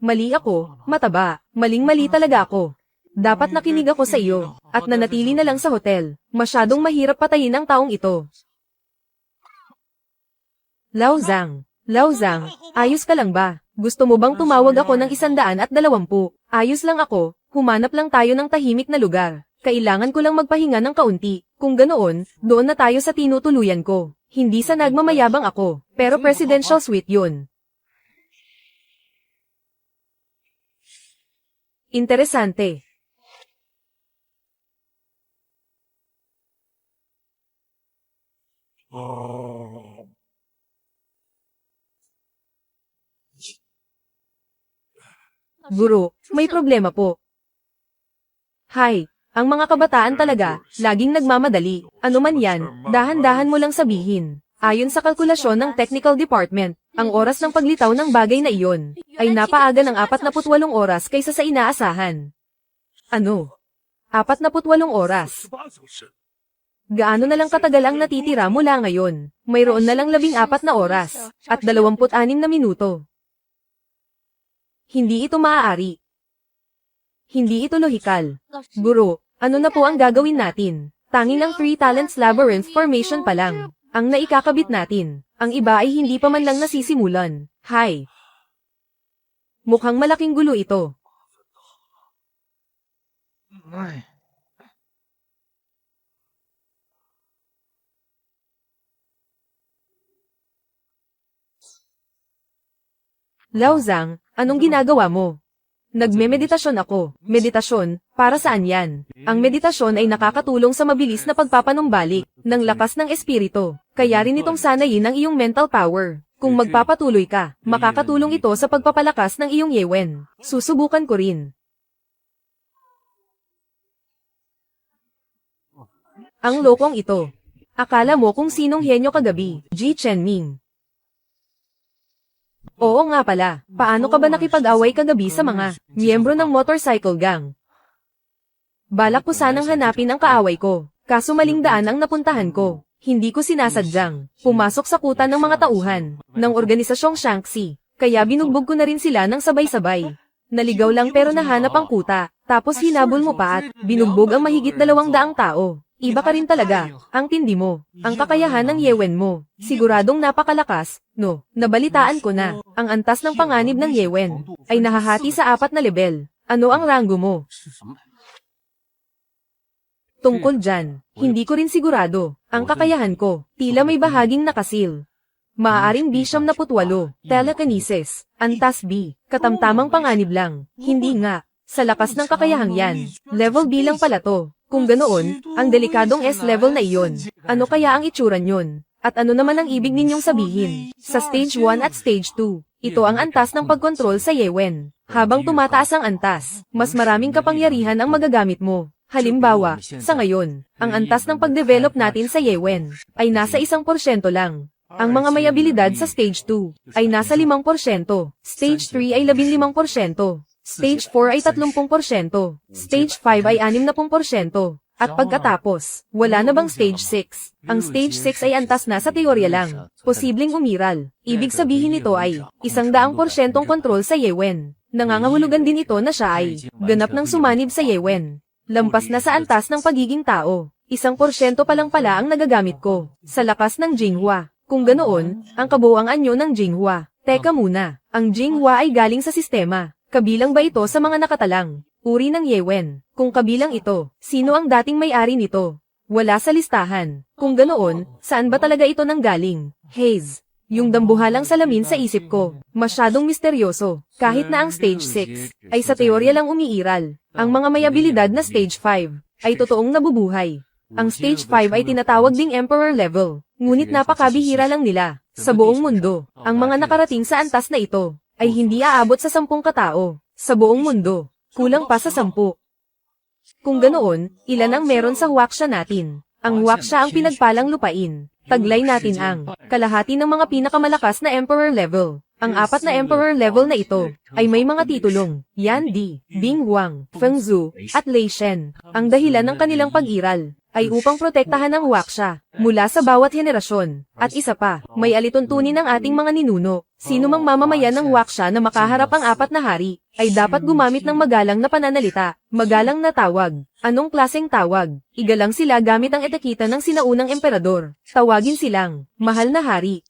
Mali ako, mataba. Maling-mali talaga ako. Dapat nakinig ako sa iyo, at nanatili na lang sa hotel. Masyadong mahirap patayin ang taong ito. Lao Zhang, ayos ka lang ba? Gusto mo bang tumawag ako ng 120? Ayos lang ako, humanap lang tayo ng tahimik na lugar. Kailangan ko lang magpahinga ng kaunti. Kung ganoon, doon na tayo sa tinutuluyan ko. Hindi sa nagmamayabang ako, pero presidential suite yun. Interesante. Guro, may problema po. Hay, ang mga kabataan talaga, laging nagmamadali. Ano man yan, dahan-dahan mo lang sabihin. Ayon sa kalkulasyon ng technical department, ang oras ng paglitaw ng bagay na iyon, ay napaaga ng 48 oras kaysa sa inaasahan. Ano? 48 oras. Gaano na lang katagal ang natitira mula ngayon? Mayroon na lang 14 na oras, at 26 na minuto. Hindi ito maaari. Hindi ito lohikal. Guro, ano na po ang gagawin natin? Tanging ang 3 talents labyrinth formation pa lang ang naikakabit natin. Ang iba ay hindi pa man lang nasisimulan. Hay! Mukhang malaking gulo ito. Lao Zhang, anong ginagawa mo? Nagme-meditasyon ako. Meditasyon, para saan yan? Ang meditasyon ay nakakatulong sa mabilis na pagpapanumbalik ng lakas ng espiritu. Kaya rin itong sanayin ang iyong mental power. Kung magpapatuloy ka, makakatulong ito sa pagpapalakas ng iyong yewen. Susubukan ko rin. Ang lokong ito. Akala mo kung sinong henyo kagabi, Ji Chenming. Oo nga pala, paano ka ba nakipag-away kagabi sa mga miyembro ng motorcycle gang? Balak ko sanang hanapin ang kaaway ko, kaso maling daan ang napuntahan ko. Hindi ko sinasadyang pumasok sa kuta ng mga tauhan ng organisasyong Shanxi, kaya binugbog ko na rin sila ng sabay-sabay. Naligaw lang pero nahanap ang kuta, tapos hinabol mo pa at binugbog ang mahigit 200 tao. Iba ka rin talaga, ang tindi mo, ang kakayahan ng yewen mo, siguradong napakalakas, no? Nabalitaan ko na, ang antas ng panganib ng yewen, ay nahahati sa 4 na level. Ano ang rango mo? Tungkol dyan, hindi ko rin sigurado, ang kakayahan ko, tila may bahaging nakasil. Maaaring B78, telekinesis, antas B, katamtamang panganib lang, hindi nga, sa lakas ng kakayahang yan, level B lang pala to. Kung ganoon, ang delikadong S-level na iyon, ano kaya ang itsura nyon? At ano naman ang ibig ninyong sabihin? Sa stage 1 at stage 2, ito ang antas ng pagkontrol sa yewen. Habang tumataas ang antas, mas maraming kapangyarihan ang magagamit mo. Halimbawa, sa ngayon, ang antas ng pagdevelop natin sa yewen ay nasa 1% lang. Ang mga may abilidad sa stage 2 ay nasa 5%, stage 3 ay 15%. Stage 4 ay 30%, Stage 5 ay 60%, at pagkatapos, wala na bang Stage 6? Ang Stage 6 ay antas na sa teorya lang, posibleng umiral. Ibig sabihin nito ay, 100% kontrol sa yewen. Nangangahulugan din ito na siya ay, ganap ng sumanib sa yewen. Lampas na sa antas ng pagiging tao, 1% pa lang pala ang nagagamit ko, sa lakas ng Jinghua. Kung ganoon, ang kabuuang anyo ng Jinghua. Teka muna, ang Jinghua ay galing sa sistema. Kabilang ba ito sa mga nakatalang uri ng yewen? Kung kabilang ito, sino ang dating may-ari nito? Wala sa listahan. Kung ganoon, saan ba talaga ito nanggaling? Haze. Yung dambuhalang salamin sa isip ko. Masyadong misteryoso. Kahit na ang stage 6 ay sa teorya lang umiiral. Ang mga may abilidad na stage 5 ay totoong nabubuhay. Ang stage 5 ay tinatawag ding emperor level. Ngunit napakabihira lang nila. Sa buong mundo, ang mga nakarating sa antas na ito ay hindi aabot sa 10 katao, sa buong mundo, kulang pa sa 10. Kung ganoon, ilan ang meron sa waksya natin? Ang waksya ang pinagpalang lupain. Taglay natin ang kalahati ng mga pinakamalakas na emperor level. Ang 4 na emperor level na ito ay may mga titulong, Yan Di, Bing Huang, Feng Zhu, at Lei Shen. Ang dahilan ng kanilang pag-iral ay upang protektahan ang waksha mula sa bawat henerasyon. At isa pa, may alituntunin ng ating mga ninuno. Sino mang mamamayan ng waksha na makaharap ang apat na hari, ay dapat gumamit ng magalang na pananalita, magalang na tawag. Anong klaseng tawag? Igalang sila gamit ang etiketa ng sinaunang emperador. Tawagin silang, mahal na hari.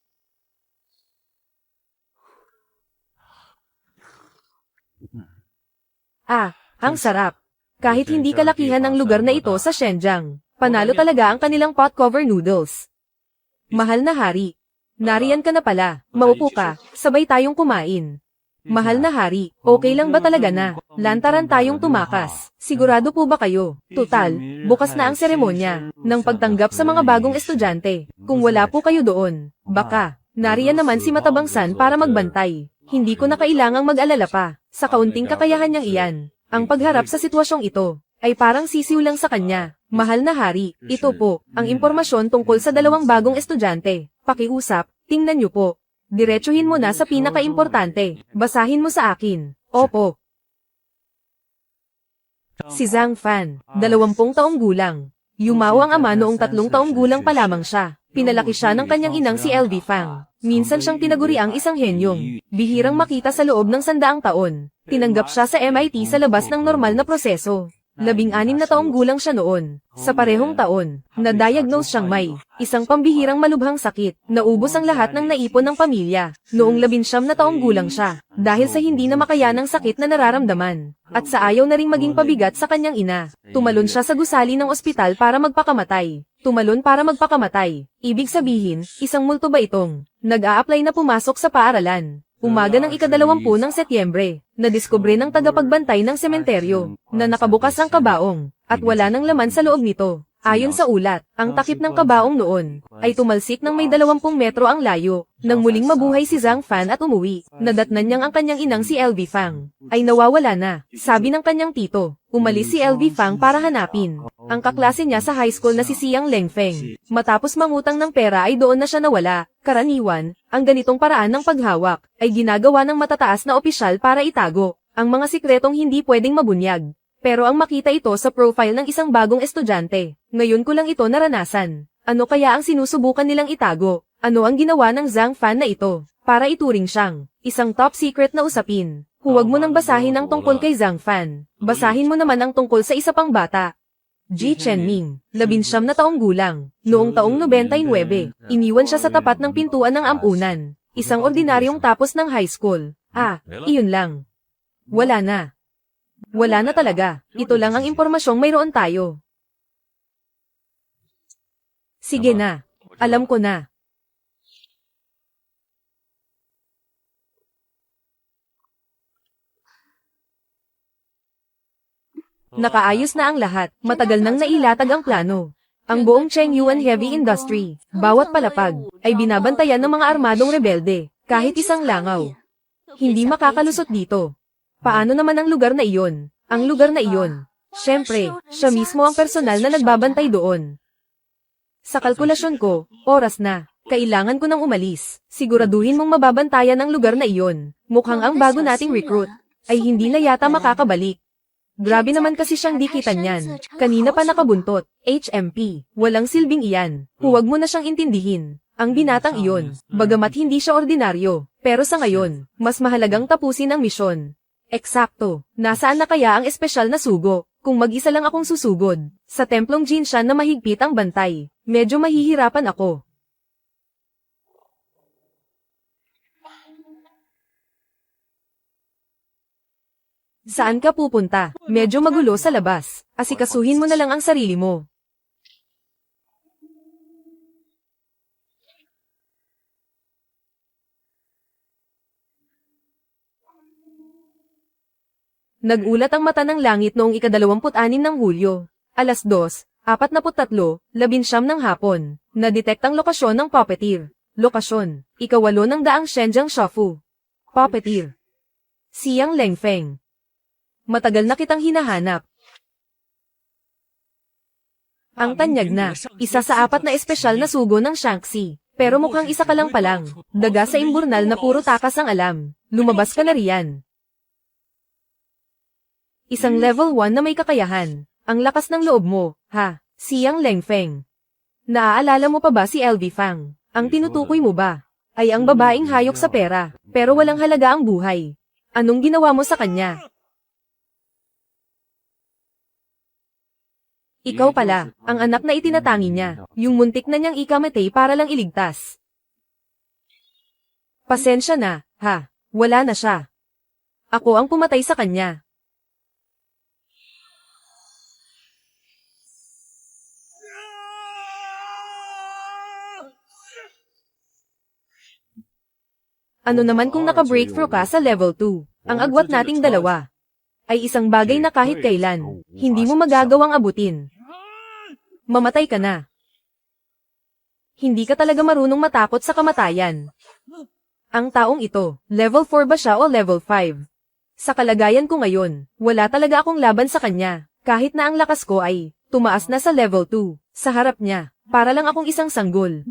Ah, ang sarap. Kahit hindi kalakihan ng lugar na ito sa Shenyang, panalo talaga ang kanilang pot cover noodles. Mahal na hari. Nariyan ka na pala, maupo ka, sabay tayong kumain. Mahal na hari, okay lang ba talaga na? Lantaran tayong tumakas. Sigurado po ba kayo? Tutal, bukas na ang seremonya ng pagtanggap sa mga bagong estudyante. Kung wala po kayo doon, baka, nariyan naman si Matabang San para magbantay. Hindi ko na kailangang mag-alala pa, sa kaunting kakayahan niyang iyan. Ang pagharap sa sitwasyong ito, ay parang sisiw lang sa kanya. Mahal na hari, ito po, ang impormasyon tungkol sa dalawang bagong estudyante. Pakiusap, tingnan niyo po. Diretsuhin mo na sa pinaka-importante. Basahin mo sa akin. Opo. Si Zhang Fan, 20 taong gulang. Yumaw ang ama noong 3 taong gulang pa lamang siya. Pinalaki siya ng kanyang inang si LV Fang. Minsan siyang tinaguriang isang henyong. Bihirang makita sa loob ng 100 taon. Tinanggap siya sa MIT sa labas ng normal na proseso. 16 na taong gulang siya noon. Sa parehong taon, na-diagnose siyang may isang pambihirang malubhang sakit. Naubos ang lahat ng naipon ng pamilya. Noong 19 na taong gulang siya, dahil sa hindi na makayanang sakit na nararamdaman. At sa ayaw na ring maging pabigat sa kanyang ina, tumalon siya sa gusali ng ospital para magpakamatay. Tumalon para magpakamatay. Ibig sabihin, isang multo ba itong nag-a-apply na pumasok sa paaralan? Umaga ng ika-20 ng Setyembre, nadiskubre ng tagapagbantay ng sementeryo na nakabukas ang kabaong at wala nang laman sa loob nito. Ayon sa ulat, ang takip ng kabaong noon ay tumalsik ng may 20 metro ang layo. Nang muling mabuhay si Zhang Fan at umuwi, nadatnan niyang ang kanyang inang si LV Fang ay nawawala na. Sabi ng kanyang tito, umalis si LV Fang para hanapin ang kaklase niya sa high school na si Xiang Lengfeng. Matapos mangutang ng pera ay doon na siya nawala. Karaniwan, ang ganitong paraan ng paghawak ay ginagawa ng matataas na opisyal para itago ang mga sikretong hindi pwedeng mabunyag. Pero ang makita ito sa profile ng isang bagong estudyante. Ngayon ko lang ito naranasan. Ano kaya ang sinusubukan nilang itago? Ano ang ginawa ng Zhang Fan na ito? Para ituring siyang isang top secret na usapin. Huwag mo nang basahin ang tungkol kay Zhang Fan. Basahin mo naman ang tungkol sa isa pang bata. Ji Chenming, 19 na taong gulang. Noong taong 99, iniwan siya sa tapat ng pintuan ng ampunan. Isang ordinaryong tapos ng high school. Iyon lang. Wala na. Wala na talaga. Ito lang ang impormasyong mayroon tayo. Sige na. Alam ko na. Nakaayos na ang lahat. Matagal nang nailatag ang plano. Ang buong Chengyuan Heavy Industry, bawat palapag, ay binabantayan ng mga armadong rebelde. Kahit isang langaw. Hindi makakalusot dito. Paano naman ang lugar na iyon? Ang lugar na iyon. Siyempre, siya mismo ang personal na nagbabantay doon. Sa kalkulasyon ko, oras na. Kailangan ko nang umalis. Siguraduhin mong mababantayan ang lugar na iyon. Mukhang ang bago nating recruit ay hindi na yata makakabalik. Grabe naman kasi siyang dikitan niyan. Kanina pa nakabuntot. HMP. Walang silbing iyan. Huwag mo na siyang intindihin. Ang binatang iyon, bagamat hindi siya ordinaryo. Pero sa ngayon, mas mahalagang tapusin ang misyon. Eksakto. Nasaan na kaya ang espesyal na sugo? Kung mag-isa lang akong susugod, sa templong Jinshan na mahigpit ang bantay, medyo mahihirapan ako. Saan ka pupunta? Medyo magulo sa labas. Asikasuhin mo na lang ang sarili mo. Nagulat ang mata ng langit noong ika-26 ng Hulyo. Alas 2:43, 19 ng hapon. Nadetect ang lokasyon ng puppeteer. Lokasyon, ika-8 ng daang Shenjiang Shofu. Puppeteer. Xiang Lengfeng. Matagal na kitang hinahanap. Ang tanyag na, isa sa 4 na espesyal na sugo ng Shanxi. Pero mukhang isa ka lang palang. Daga sa imburnal na puro takas ang alam. Lumabas ka na riyan. Isang level 1 na may kakayahan. Ang lakas ng loob mo, ha? Siyang Lengfeng. Naaalala mo pa ba si LV Fang? Ang tinutukoy mo ba ay ang babaeng hayok sa pera, pero walang halaga ang buhay. Anong ginawa mo sa kanya? Ikaw pala, ang anak na itinatangi niya, yung muntik na niyang ikamatay para lang iligtas. Pasensya na, ha? Wala na siya. Ako ang pumatay sa kanya. Ano naman kung naka-breakthrough ka sa level 2? Ang agwat nating dalawa ay isang bagay na kahit kailan, hindi mo magagawang abutin. Mamatay ka na. Hindi ka talaga marunong matakot sa kamatayan. Ang taong ito, level 4 ba siya o level 5? Sa kalagayan ko ngayon, wala talaga akong laban sa kanya, kahit na ang lakas ko ay tumaas na sa level 2. Sa harap niya, para lang akong isang sanggol.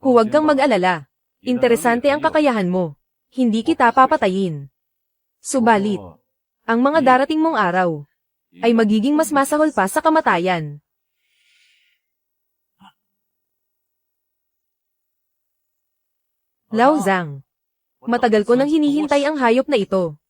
Huwag kang mag-alala. Interesante ang kakayahan mo. Hindi kita papatayin. Subalit, ang mga darating mong araw ay magiging mas masahol pa sa kamatayan. Lao Zhang. Matagal ko nang hinihintay ang hayop na ito.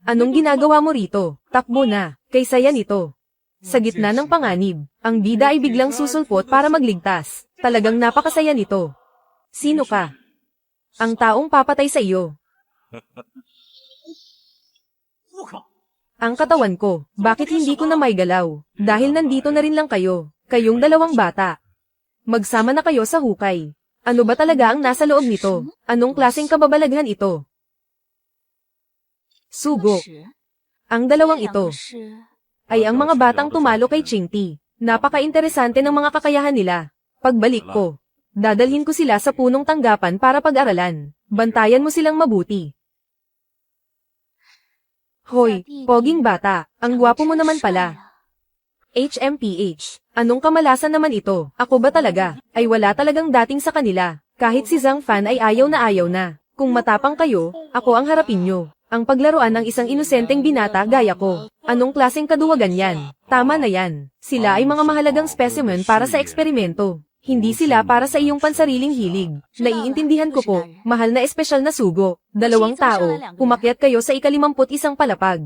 Anong ginagawa mo rito? Takbo na, kaysa yan ito. Sa gitna ng panganib, ang bida ay biglang susulpot para magligtas. Talagang napakasaya nito. Sino ka? Ang taong papatay sa iyo. Ang katawan ko, bakit hindi ko na may galaw? Dahil nandito na rin lang kayo, kayong dalawang bata. Magsama na kayo sa hukay. Ano ba talaga ang nasa loob nito? Anong klaseng kababalaghan ito? Sugo. Ang dalawang ito ay ang mga batang tumalo kay Chingti. Napaka-interesante ng mga kakayahan nila. Pagbalik ko, dadalhin ko sila sa punong tanggapan para pag-aralan. Bantayan mo silang mabuti. Hoy, poging bata, ang gwapo mo naman pala. HMPH, anong kamalasan naman ito? Ako ba talaga? Ay wala talagang dating sa kanila. Kahit si Zhang Fan ay ayaw na. Kung matapang kayo, ako ang harapin nyo. Ang paglaruan ng isang inosenteng binata gaya ko. Anong klaseng kaduwagan yan? Tama na yan. Sila ay mga mahalagang specimen para sa eksperimento. Hindi sila para sa iyong pansariling hilig. Naiintindihan ko po, mahal na espesyal na sugo. Dalawang tao, umakyat kayo sa ika-51 palapag.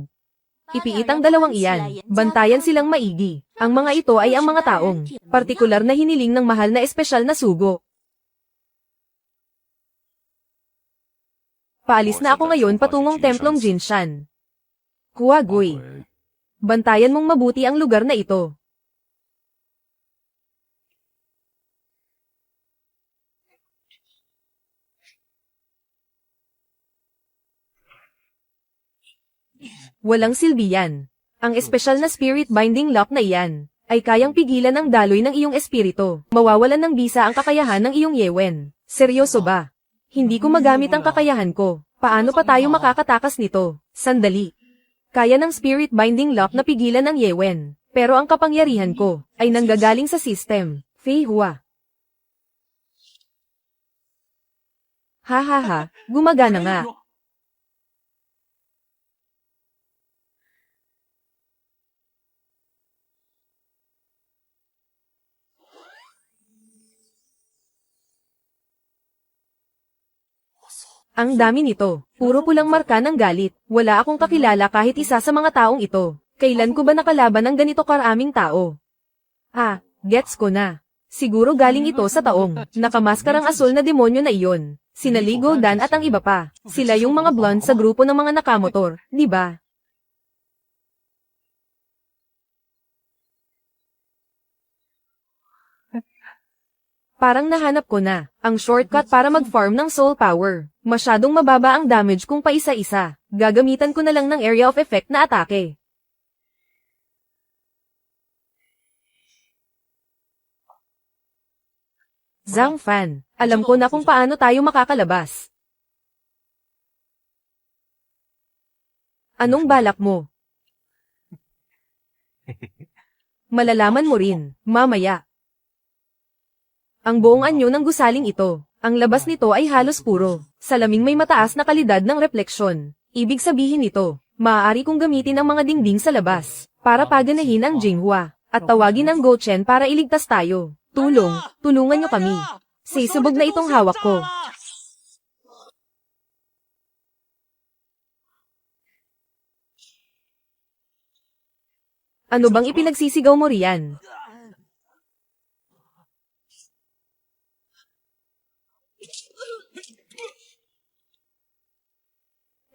Ipiit ang dalawang iyan, bantayan silang maigi. Ang mga ito ay ang mga taong, partikular na hiniling ng mahal na espesyal na sugo. Paalis na ako ngayon patungong templong Jinshan. Huagoy. Bantayan mong mabuti ang lugar na ito. Walang silbi yan. Ang espesyal na spirit binding lock na iyan ay kayang pigilan ang daloy ng iyong espiritu. Mawawalan ng bisa ang kakayahan ng iyong yewen. Seryoso ba? Hindi ko magamit ang kakayahan ko. Paano pa tayo makakatakas nito? Sandali. Kaya ng spirit binding lock na pigilan ang yewen. Pero ang kapangyarihan ko ay nanggagaling sa system. Fei Hua. Hahaha, gumagana nga. Ang dami nito. Puro pulang marka ng galit. Wala akong kakilala kahit isa sa mga taong ito. Kailan ko ba nakalaban ng ganito karaming tao? Ah, gets ko na. Siguro galing ito sa taong nakamaskarang asul na demonyo na iyon. Sina Ligo Dan at ang iba pa. Sila yung mga blonde sa grupo ng mga nakamotor, di ba? Parang nahanap ko na ang shortcut para mag-farm ng soul power. Masyadong mababa ang damage kung paisa-isa. Gagamitan ko na lang ng area of effect na atake. Zhang Fan, alam ko na kung paano tayo makakalabas. Anong balak mo? Malalaman mo rin, mamaya. Ang buong anyo ng gusaling ito, ang labas nito ay halos puro. Salaming may mataas na kalidad ng refleksyon. Ibig sabihin nito, maaari kong gamitin ang mga dingding sa labas, para paganahin ang Jinghua, at tawagin ang Gochen para iligtas tayo. Tulungan niyo kami. Sisubog na itong hawak ko. Ano bang ipinagsisigaw mo riyan?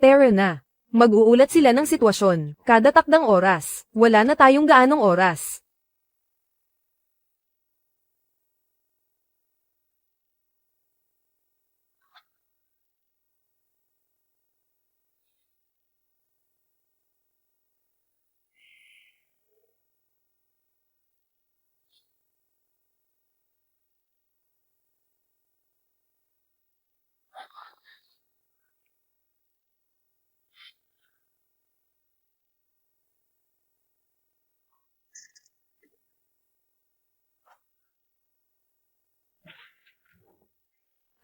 Tara na. Mag-uulat sila ng sitwasyon, kada takdang oras. Wala na tayong gaanong oras.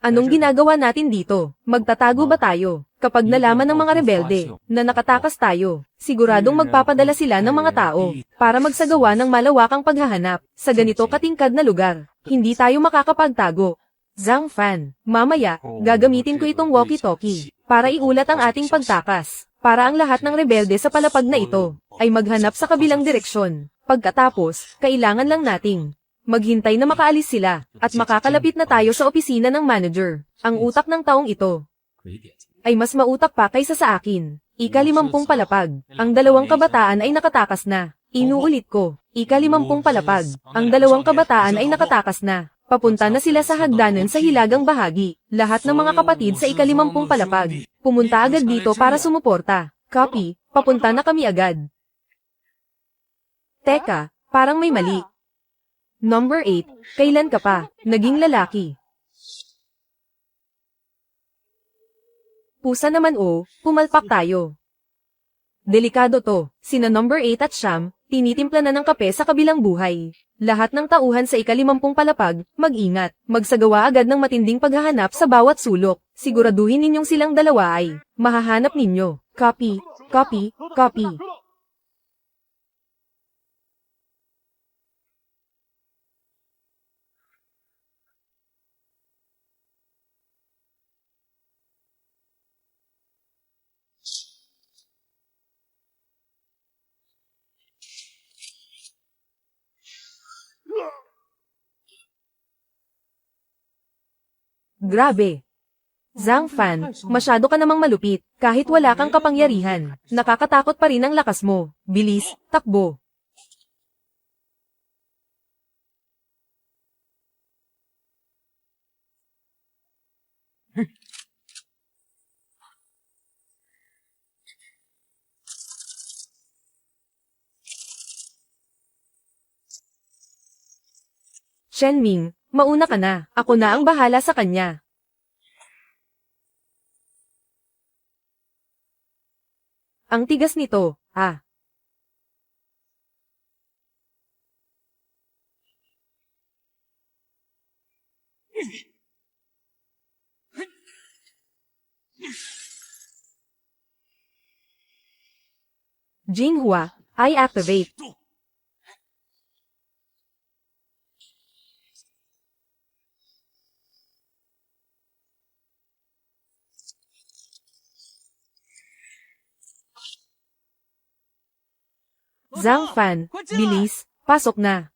Anong ginagawa natin dito? Magtatago ba tayo? Kapag nalaman ng mga rebelde na nakatakas tayo, siguradong magpapadala sila ng mga tao para magsagawa ng malawakang paghahanap sa ganito katingkad na lugar. Hindi tayo makakapagtago. Zhang Fan, mamaya, gagamitin ko itong walkie-talkie para iulat ang ating pagtakas. Para ang lahat ng rebelde sa palapag na ito ay maghanap sa kabilang direksyon. Pagkatapos, kailangan lang nating maghintay na makaalis sila, at makakalapit na tayo sa opisina ng manager. Ang utak ng taong ito ay mas mautak pa kaysa sa akin. Ika-50 palapag. Ang 2 kabataan ay nakatakas na. Inuulit ko. Ika-50 palapag. Ang 2 kabataan ay nakatakas na. Papunta na sila sa hagdanan sa hilagang bahagi. Lahat ng mga kapatid sa ika-50 palapag. Pumunta agad dito para sumuporta. Copy. Papunta na kami agad. Teka, parang may mali. Number 8, kailan ka pa naging lalaki? Pusa naman pumalpak tayo. Delikado to, sina number 8 at Siyam, tinitimpla na ng kape sa kabilang buhay. Lahat ng tauhan sa ika-50 palapag, mag-ingat, magsagawa agad ng matinding paghahanap sa bawat sulok. Siguraduhin ninyong silang dalawa ay mahahanap ninyo. Copy, copy, copy. Grabe. Zhang Fan, masyado ka namang malupit. Kahit wala kang kapangyarihan, nakakatakot pa rin ang lakas mo. Bilis, takbo. Shenming, mauna ka na. Ako na ang bahala sa kanya. Ang tigas nito, Jinghua, I activate. Zhang Fan, bilis, pasok na.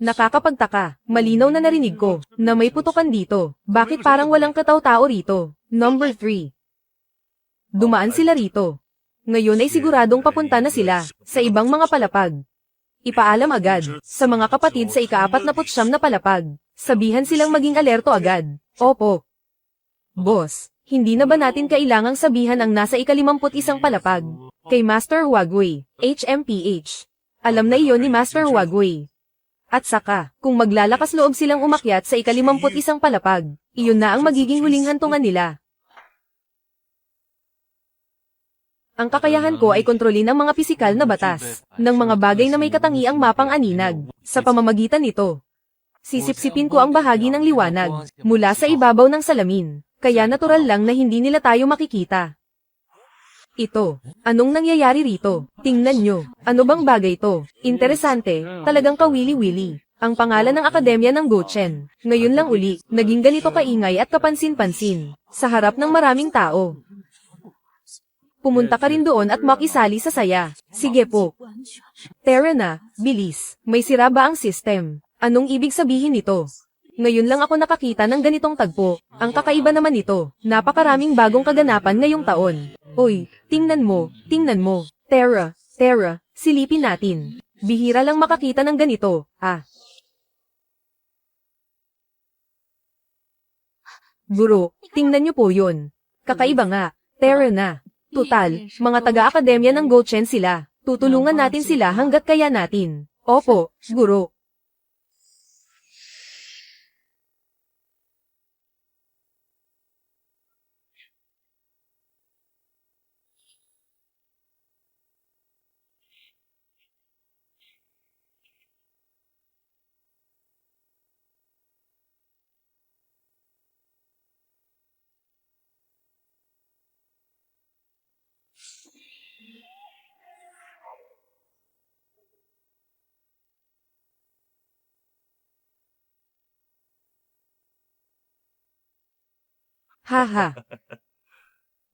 Nakakapagtaka, malinaw na narinig ko, na may putukan dito. Bakit parang walang kataw-tao rito? Number 3. Dumaan sila rito. Ngayon ay siguradong papunta na sila, sa ibang mga palapag. Ipaalam agad, sa mga kapatid sa ika-49 na palapag. Sabihan silang maging alerto agad. Opo. Boss, hindi na ba natin kailangang sabihan ang nasa ika-51 palapag? Kay Master Huagui, HMPH. Alam na iyon ni Master Huagui. At saka, kung maglalakas loob silang umakyat sa ika-51 palapag, iyon na ang magiging huling hantungan nila. Ang kakayahan ko ay kontrolin ang mga pisikal na batas, ng mga bagay na may katangiang mapang-aninag. Sa pamamagitan nito, sisipsipin ko ang bahagi ng liwanag, mula sa ibabaw ng salamin, kaya natural lang na hindi nila tayo makikita. Ito, anong nangyayari rito? Tingnan nyo, ano bang bagay to? Interesante, talagang kawili-wili. Ang pangalan ng Akademya ng Gochen, ngayon lang uli, naging ganito kaingay at kapansin-pansin, sa harap ng maraming tao. Pumunta ka rin doon at makisali sa saya. Sige po. Tara na, bilis. May sira ba ang system? Anong ibig sabihin nito? Ngayon lang ako nakakita ng ganitong tagpo. Ang kakaiba naman nito, napakaraming bagong kaganapan ngayong taon. Oy, tingnan mo. Tara, silipin natin. Bihira lang makakita ng ganito, Guro, tingnan niyo po yun. Kakaiba nga. Tara na. Tutal, mga taga-akademya ng Gochen sila. Tutulungan natin sila hanggat kaya natin. Opo, guro. Haha.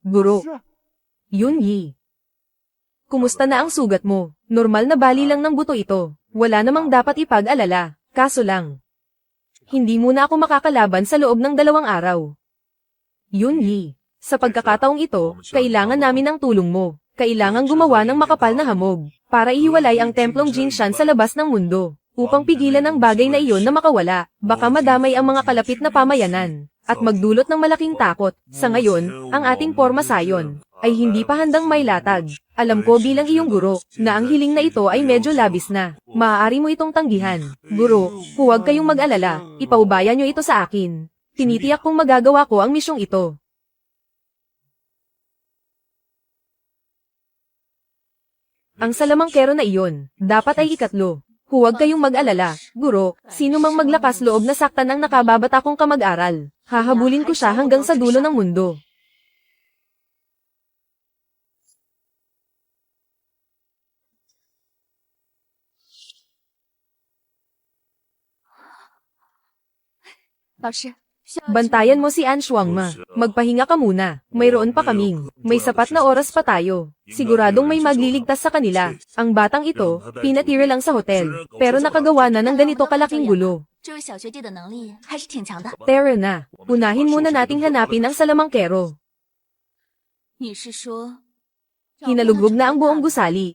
Guro. Yunyi. Kumusta na ang sugat mo? Normal na bali lang ng buto ito. Wala namang dapat ipag-alala. Kaso lang, hindi muna ako makakalaban sa loob ng 2 araw. Yunyi. Sa pagkakataong ito, kailangan namin ng tulong mo. Kailangan gumawa ng makapal na hamog, para ihiwalay ang templong Jinshan sa labas ng mundo, upang pigilan ang bagay na iyon na makawala. Baka madamay ang mga kalapit na pamayanan, at magdulot ng malaking takot. Sa ngayon, ang ating porma sayon ay hindi pa handang may latag. Alam ko bilang iyong guro, na ang hiling na ito ay medyo labis na. Maaari mo itong tanggihan. Guro, huwag kayong mag-alala, ipaubaya nyo ito sa akin. Tinitiyak kong magagawa ko ang misyong ito. Ang salamangkero na iyon, dapat ay 3. Huwag kayong mag-alala, guro, sino mang maglakas loob na saktan ang nakababata kong kamag-aral. Hahabulin ko siya hanggang sa dulo ng mundo. Bantayan mo si An Shuangma. Magpahinga ka muna. Mayroon pa kaming. May sapat na oras pa tayo. Siguradong may magliligtas sa kanila. Ang batang ito, pinatira lang sa hotel. Pero nakagawa na ng ganito kalaking gulo. Tara na. Unahin muna nating hanapin ang salamangkero. Hinalugog na ang buong gusali.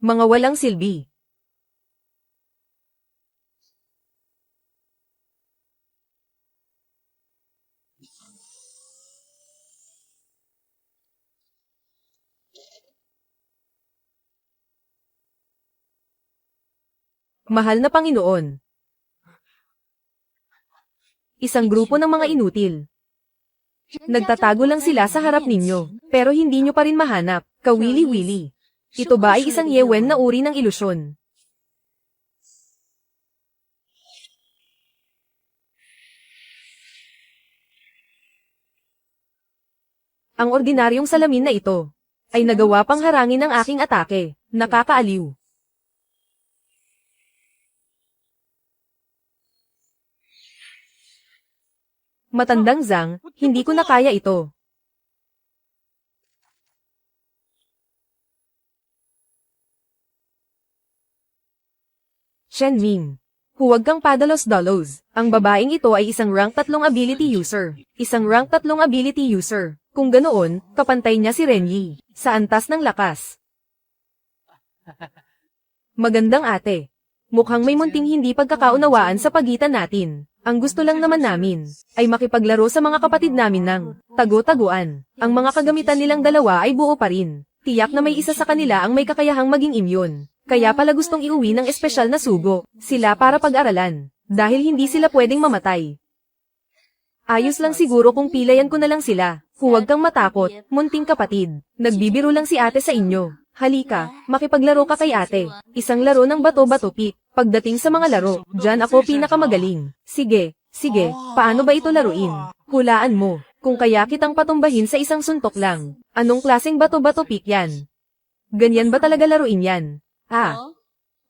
Mga walang silbi. Mahal na Panginoon. Isang grupo ng mga inutil. Nagtatago lang sila sa harap ninyo, pero hindi nyo pa rin mahanap. Kawili-wili. Ito ba ay isang yewen na uri ng ilusyon? Ang ordinaryong salamin na ito ay nagawa pang harangin ng aking atake. Nakakaaliw. Matandang Zhang, hindi ko na kaya ito. Shen Ming. Huwag kang padalos-dalos. Ang babaeng ito ay isang rank 3 ability user. Isang rank 3 ability user. Kung ganoon, kapantay niya si Renyi, sa antas ng lakas. Magandang ate. Mukhang may munting hindi pagkakaunawaan sa pagitan natin. Ang gusto lang naman namin, ay makipaglaro sa mga kapatid namin ng tago-taguan. Ang mga kagamitan nilang dalawa ay buo pa rin. Tiyak na may isa sa kanila ang may kakayahang maging imyon. Kaya pala gustong iuwi ng espesyal na sugo, sila para pag-aralan. Dahil hindi sila pwedeng mamatay. Ayos lang siguro kung pilayan ko na lang sila. Huwag kang matakot, munting kapatid. Nagbibiro lang si ate sa inyo. Halika, makipaglaro ka kay ate. Isang laro ng bato-bato pick. Pagdating sa mga laro, dyan ako pinakamagaling. Sige, sige, paano ba ito laruin? Hulaan mo, kung kaya kitang patumbahin sa isang suntok lang. Anong klaseng bato-bato pick yan? Ganyan ba talaga laruin yan?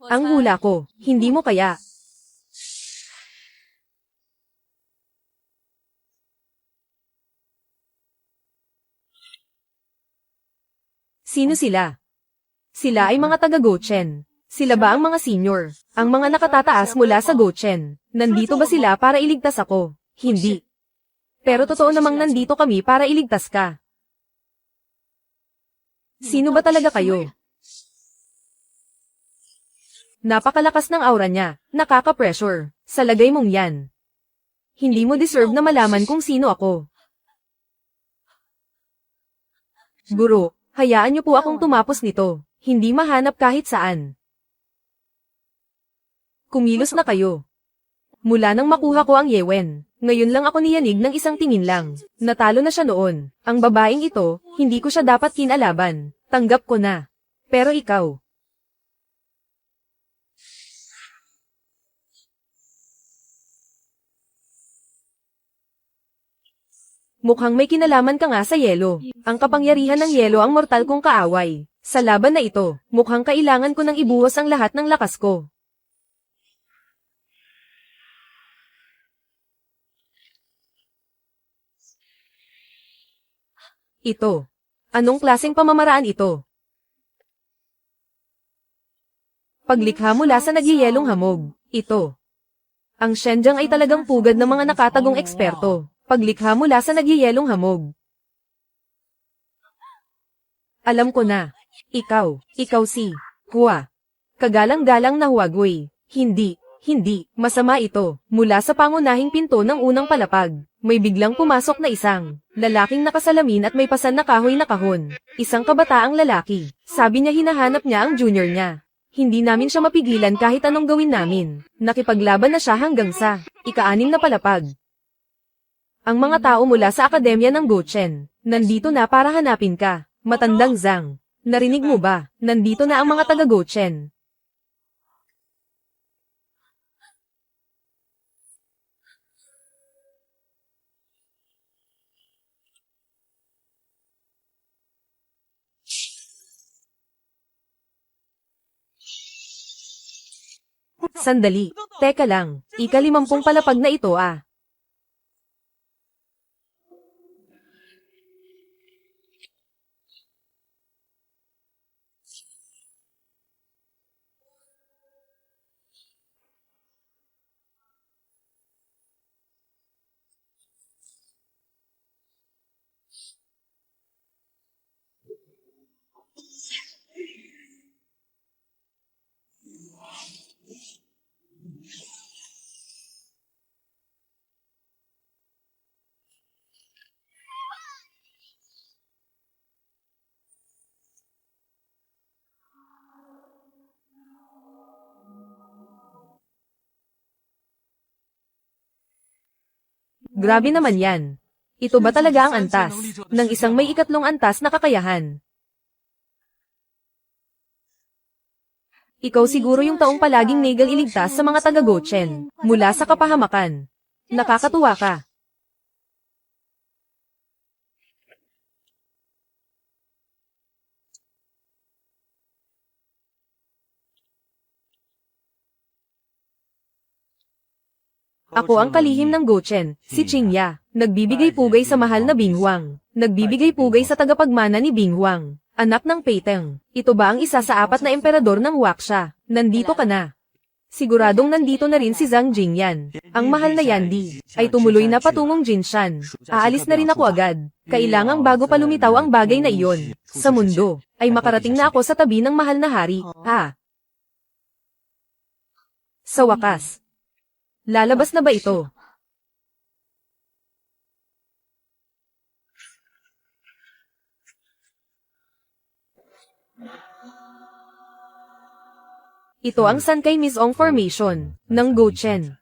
Ang hula ko, hindi mo kaya. Sino sila? Sila ay mga taga-Gochen. Sila ba ang mga senior? Ang mga nakatataas mula sa Gochen. Nandito ba sila para iligtas ako? Hindi. Pero totoo namang nandito kami para iligtas ka. Sino ba talaga kayo? Napakalakas ng aura niya, nakaka-pressure. Sa lagay mong yan. Hindi mo deserve na malaman kung sino ako. Guro, hayaan niyo po akong tumapos nito. Hindi mahanap kahit saan. Kumilos na kayo. Mula nang makuha ko ang Yewen, ngayon lang ako niyanig ng isang tingin lang. Natalo na siya noon. Ang babaeng ito, hindi ko siya dapat kinalaban. Tanggap ko na. Pero ikaw. Mukhang may kinalaman ka nga sa yelo. Ang kapangyarihan ng yelo ang mortal kong kaaway. Sa laban na ito, mukhang kailangan ko nang ibuhos ang lahat ng lakas ko. Ito. Anong klaseng pamamaraan ito? Paglikha mula sa nagyayelong hamog. Ito. Ang Shenjiang ay talagang pugad ng mga nakatagong eksperto. Paglikha mula sa nagyayelong hamog. Alam ko na. Ikaw si Hua. Kagalang-galang na Huagui. Hindi, masama ito. Mula sa pangunahing pinto ng unang palapag, may biglang pumasok na isang lalaking nakasalamin at may pasan na kahoy na kahon. Isang kabataang lalaki. Sabi niya hinahanap niya ang junior niya. Hindi namin siya mapigilan kahit anong gawin namin. Nakipaglaban na siya hanggang sa ika-6 na palapag. Ang mga tao mula sa akademya ng Gochen, nandito na para hanapin ka. Matandang Zhang. Narinig mo ba? Nandito na ang mga taga-Gochen. Sandali. Teka lang. Ika-50 palapag na ito . Grabe naman yan. Ito ba talaga ang antas ng isang may ikatlong antas na kakayahan? Ikaw siguro yung taong palaging negal iligtas sa mga taga-Gochen mula sa kapahamakan. Nakakatuwa ka. Ako ang kalihim ng Gochen, si Qingya. Nagbibigay pugay sa mahal na Binghuang. Nagbibigay pugay sa tagapagmana ni Binghuang. Anak ng Peiteng. Ito ba ang isa sa 4 na emperador ng Wuxia? Nandito ka na. Siguradong nandito na rin si Zhang Jingyan. Ang mahal na Yandi ay tumuloy na patungong Jinshan. Aalis na rin ako agad. Kailangang bago pa lumitaw ang bagay na iyon sa mundo, ay makarating na ako sa tabi ng mahal na hari. Sa wakas. Lalabas na ba ito? Ito ang Sankay Misong Formation ng Gochen.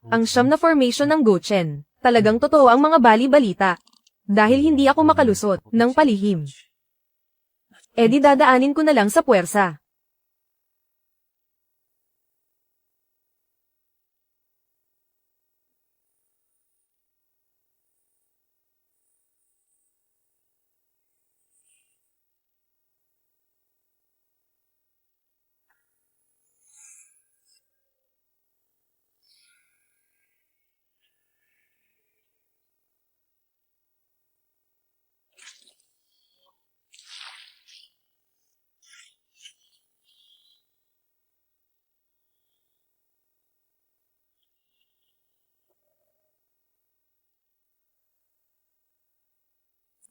Ang siyam na formation ng Gochen. Talagang totoo ang mga bali-balita. Dahil hindi ako makalusot ng palihim. E di dadaanin ko na lang sa puwersa.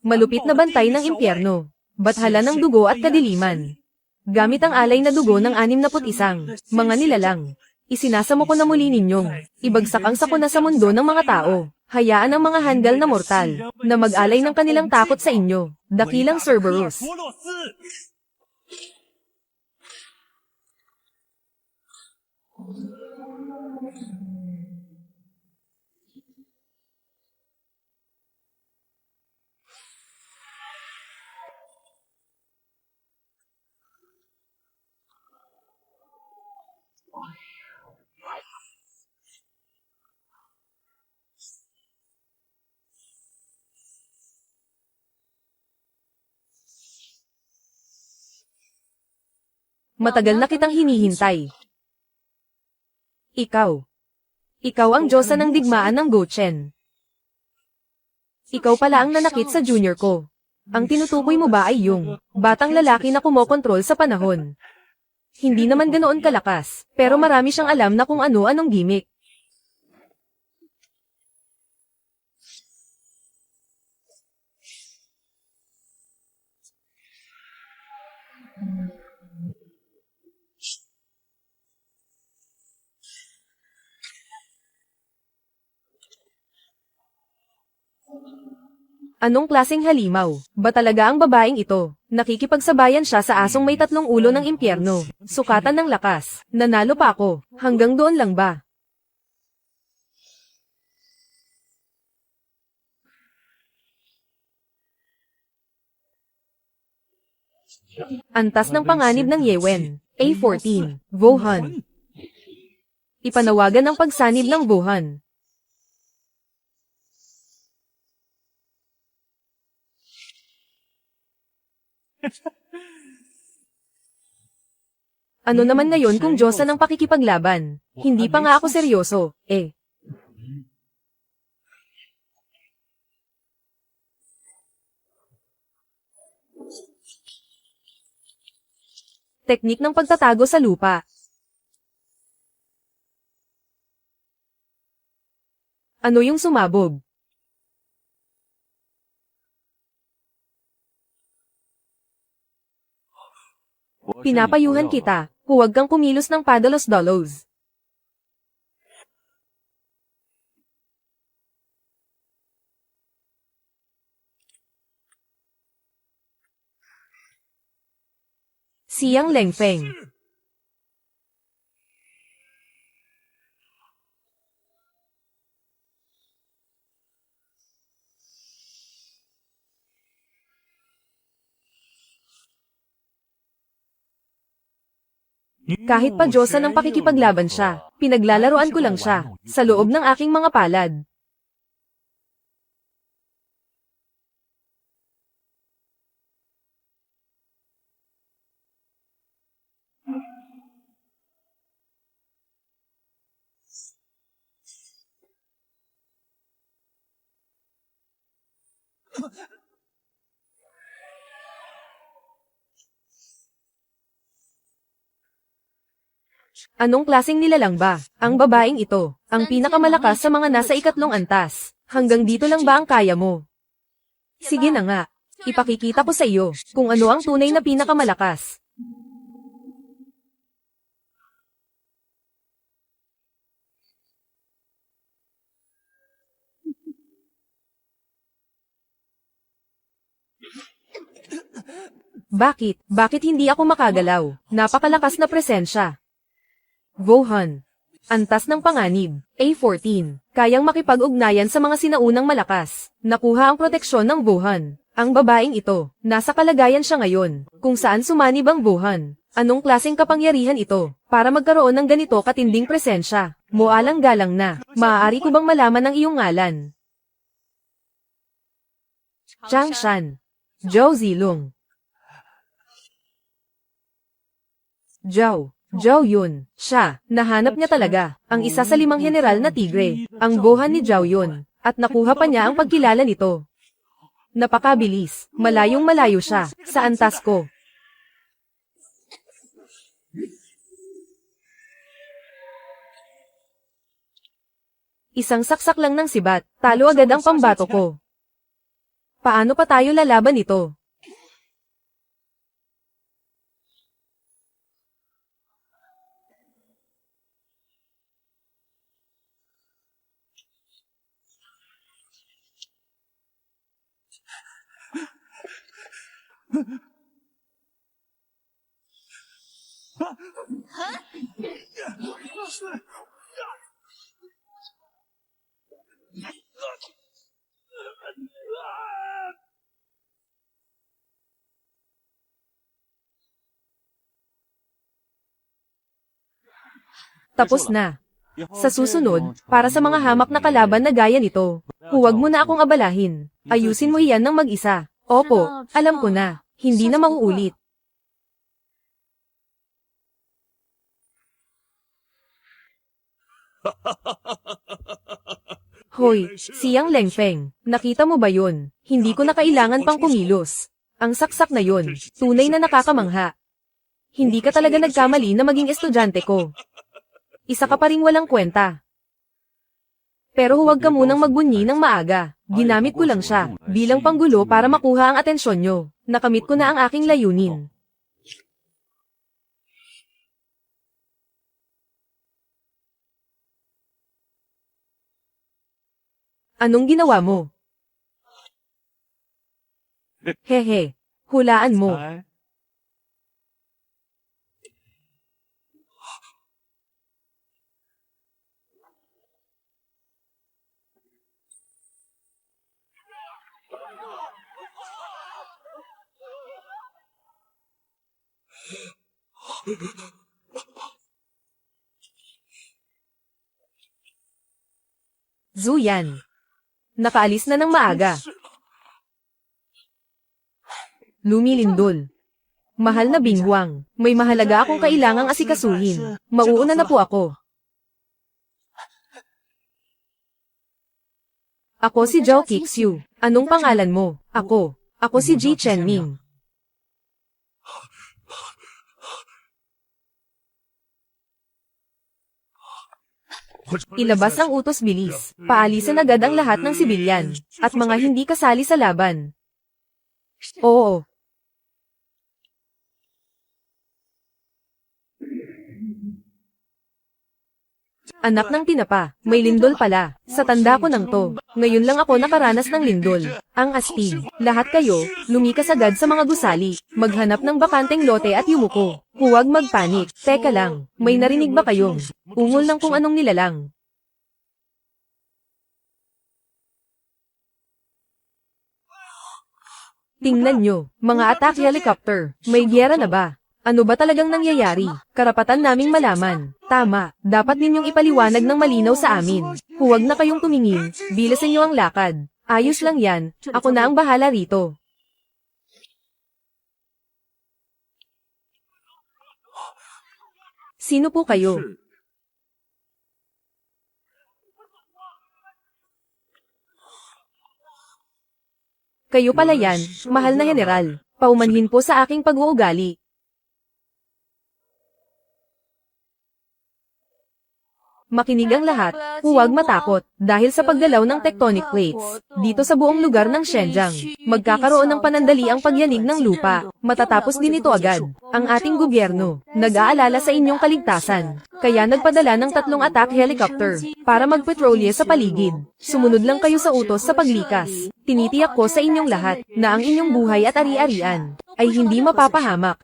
Malupit na bantay ng impyerno. Bathala ng dugo at kadiliman. Gamit ang alay na dugo ng 61 mga nilalang. Isinasamo ko na muli ninyong ibagsak ang sakuna sa mundo ng mga tao. Hayaan ang mga handal na mortal na mag-alay ng kanilang takot sa inyo. Dakilang Cerberus. Matagal na kitang hinihintay. Ikaw. Ikaw ang Diyosa ng digmaan ng Gochen. Ikaw pala ang nanakit sa junior ko. Ang tinutukoy mo ba ay yung batang lalaki na kumokontrol sa panahon? Hindi naman ganoon kalakas, pero marami siyang alam na kung ano-anong gimmick. Anong klaseng halimaw? Ba talaga ang babaeng ito? Nakikipagsabayan siya sa asong may 3 ulo ng impyerno. Sukatan ng lakas. Nanalo pa ako. Hanggang doon lang ba? Antas ng panganib ng Yewen. A14. Wuhan. Ipanawagan ang pagsanib ng Wuhan. Ano naman ngayon kung Diyosa ng pakikipaglaban? Hindi pa nga ako seryoso, eh. Teknik ng pagtatago sa lupa. Ano yung sumabog? Pinapayuhan kita, huwag kang kumilos ng padalos-dalos. Siyang Lengfeng. Kahit pa Diyosa ng pakikipaglaban siya, pinaglalaroan ko lang siya, sa loob ng aking mga palad. Anong klaseng nilalang ba? Ang babaeng ito, ang pinakamalakas sa mga nasa 3 antas. Hanggang dito lang ba ang kaya mo? Sige na nga, ipakikita ko sa iyo kung ano ang tunay na pinakamalakas. Bakit? Bakit hindi ako makagalaw? Napakalakas na presensya. Wuhan. Antas ng panganib. A14. Kayang makipag-ugnayan sa mga sinaunang malakas. Nakuha ang proteksyon ng Wuhan. Ang babaeng ito, nasa kalagayan siya ngayon, kung saan sumanib ang Wuhan. Anong klaseng kapangyarihan ito, para magkaroon ng ganito katinding presensya? Moalang-galang na, maaari ko bang malaman ang iyong ngalan? Chang Shan. Zhao Zilong. Zhao Yun. Siya, nahanap niya talaga, ang isa sa 5 general na tigre, ang Wuhan ni Zhao Yun, at nakuha pa niya ang pagkilala nito. Napakabilis, malayong malayo siya, sa antas ko. Isang saksak lang ng sibat, talo agad ang pambato ko. Paano pa tayo lalaban ito? Tapos na. Sa susunod, para sa mga hamak na kalaban na gaya nito, huwag mo na akong abalahin. Ayusin mo iyan ng mag-isa. Opo, alam ko na. Hindi na mauulit. Hoy, siyang Lengfeng, nakita mo ba yun? Hindi ko na kailangan pang kumilos. Ang saksak na yun, tunay na nakakamangha. Hindi ka talaga nagkamali na maging estudyante ko. Isa ka pa ring walang kwenta. Pero huwag ka munang magbunyi ng maaga. Ginamit ko lang siya, bilang panggulo para makuha ang atensyon nyo. Nakamit ko na ang aking layunin. Anong ginawa mo? Hehe, hulaan mo. Zuyan. Nakaalis na ng maaga. Lumilindol. Mahal na Binghuang, may mahalaga akong kailangang asikasuhin. Mauuna na po ako. Ako si Zhao Kixu. Anong pangalan mo? Ako si Ji Chenming. Ilabas ang utos bilis. Paalisin agad ang lahat ng sibilyan, at mga hindi kasali sa laban. Oo. Anak ng tinapa, may lindol pala. Sa tanda ko nang to. Ngayon lang ako nakaranas ng lindol. Ang astig. Lahat kayo, lumikas agad sa mga gusali. Maghanap ng bakanteng lote at yumuko. Huwag magpanik. Teka lang, may narinig ba kayong ungol ng kung anong nilalang? Tingnan nyo, mga attack helicopter. May giyera na ba? Ano ba talagang nangyayari? Karapatan naming malaman. Tama, dapat ninyong ipaliwanag ng malinaw sa amin. Huwag na kayong tumingin, bilisan nyo ang lakad. Ayos lang yan, ako na ang bahala rito. Sino po kayo? Kayo pala yan, mahal na general. Paumanhin po sa aking pag-uugali. Makinig ang lahat, huwag matakot, dahil sa paggalaw ng tectonic plates, dito sa buong lugar ng Xinjiang, magkakaroon ng panandali ang pagyanig ng lupa, matatapos din ito agad. Ang ating gobyerno, nag-aalala sa inyong kaligtasan, kaya nagpadala ng 3 attack helicopter, para magpatrolye sa paligid. Sumunod lang kayo sa utos sa paglikas. Tinitiyak ko sa inyong lahat, na ang inyong buhay at ari-arian, ay hindi mapapahamak.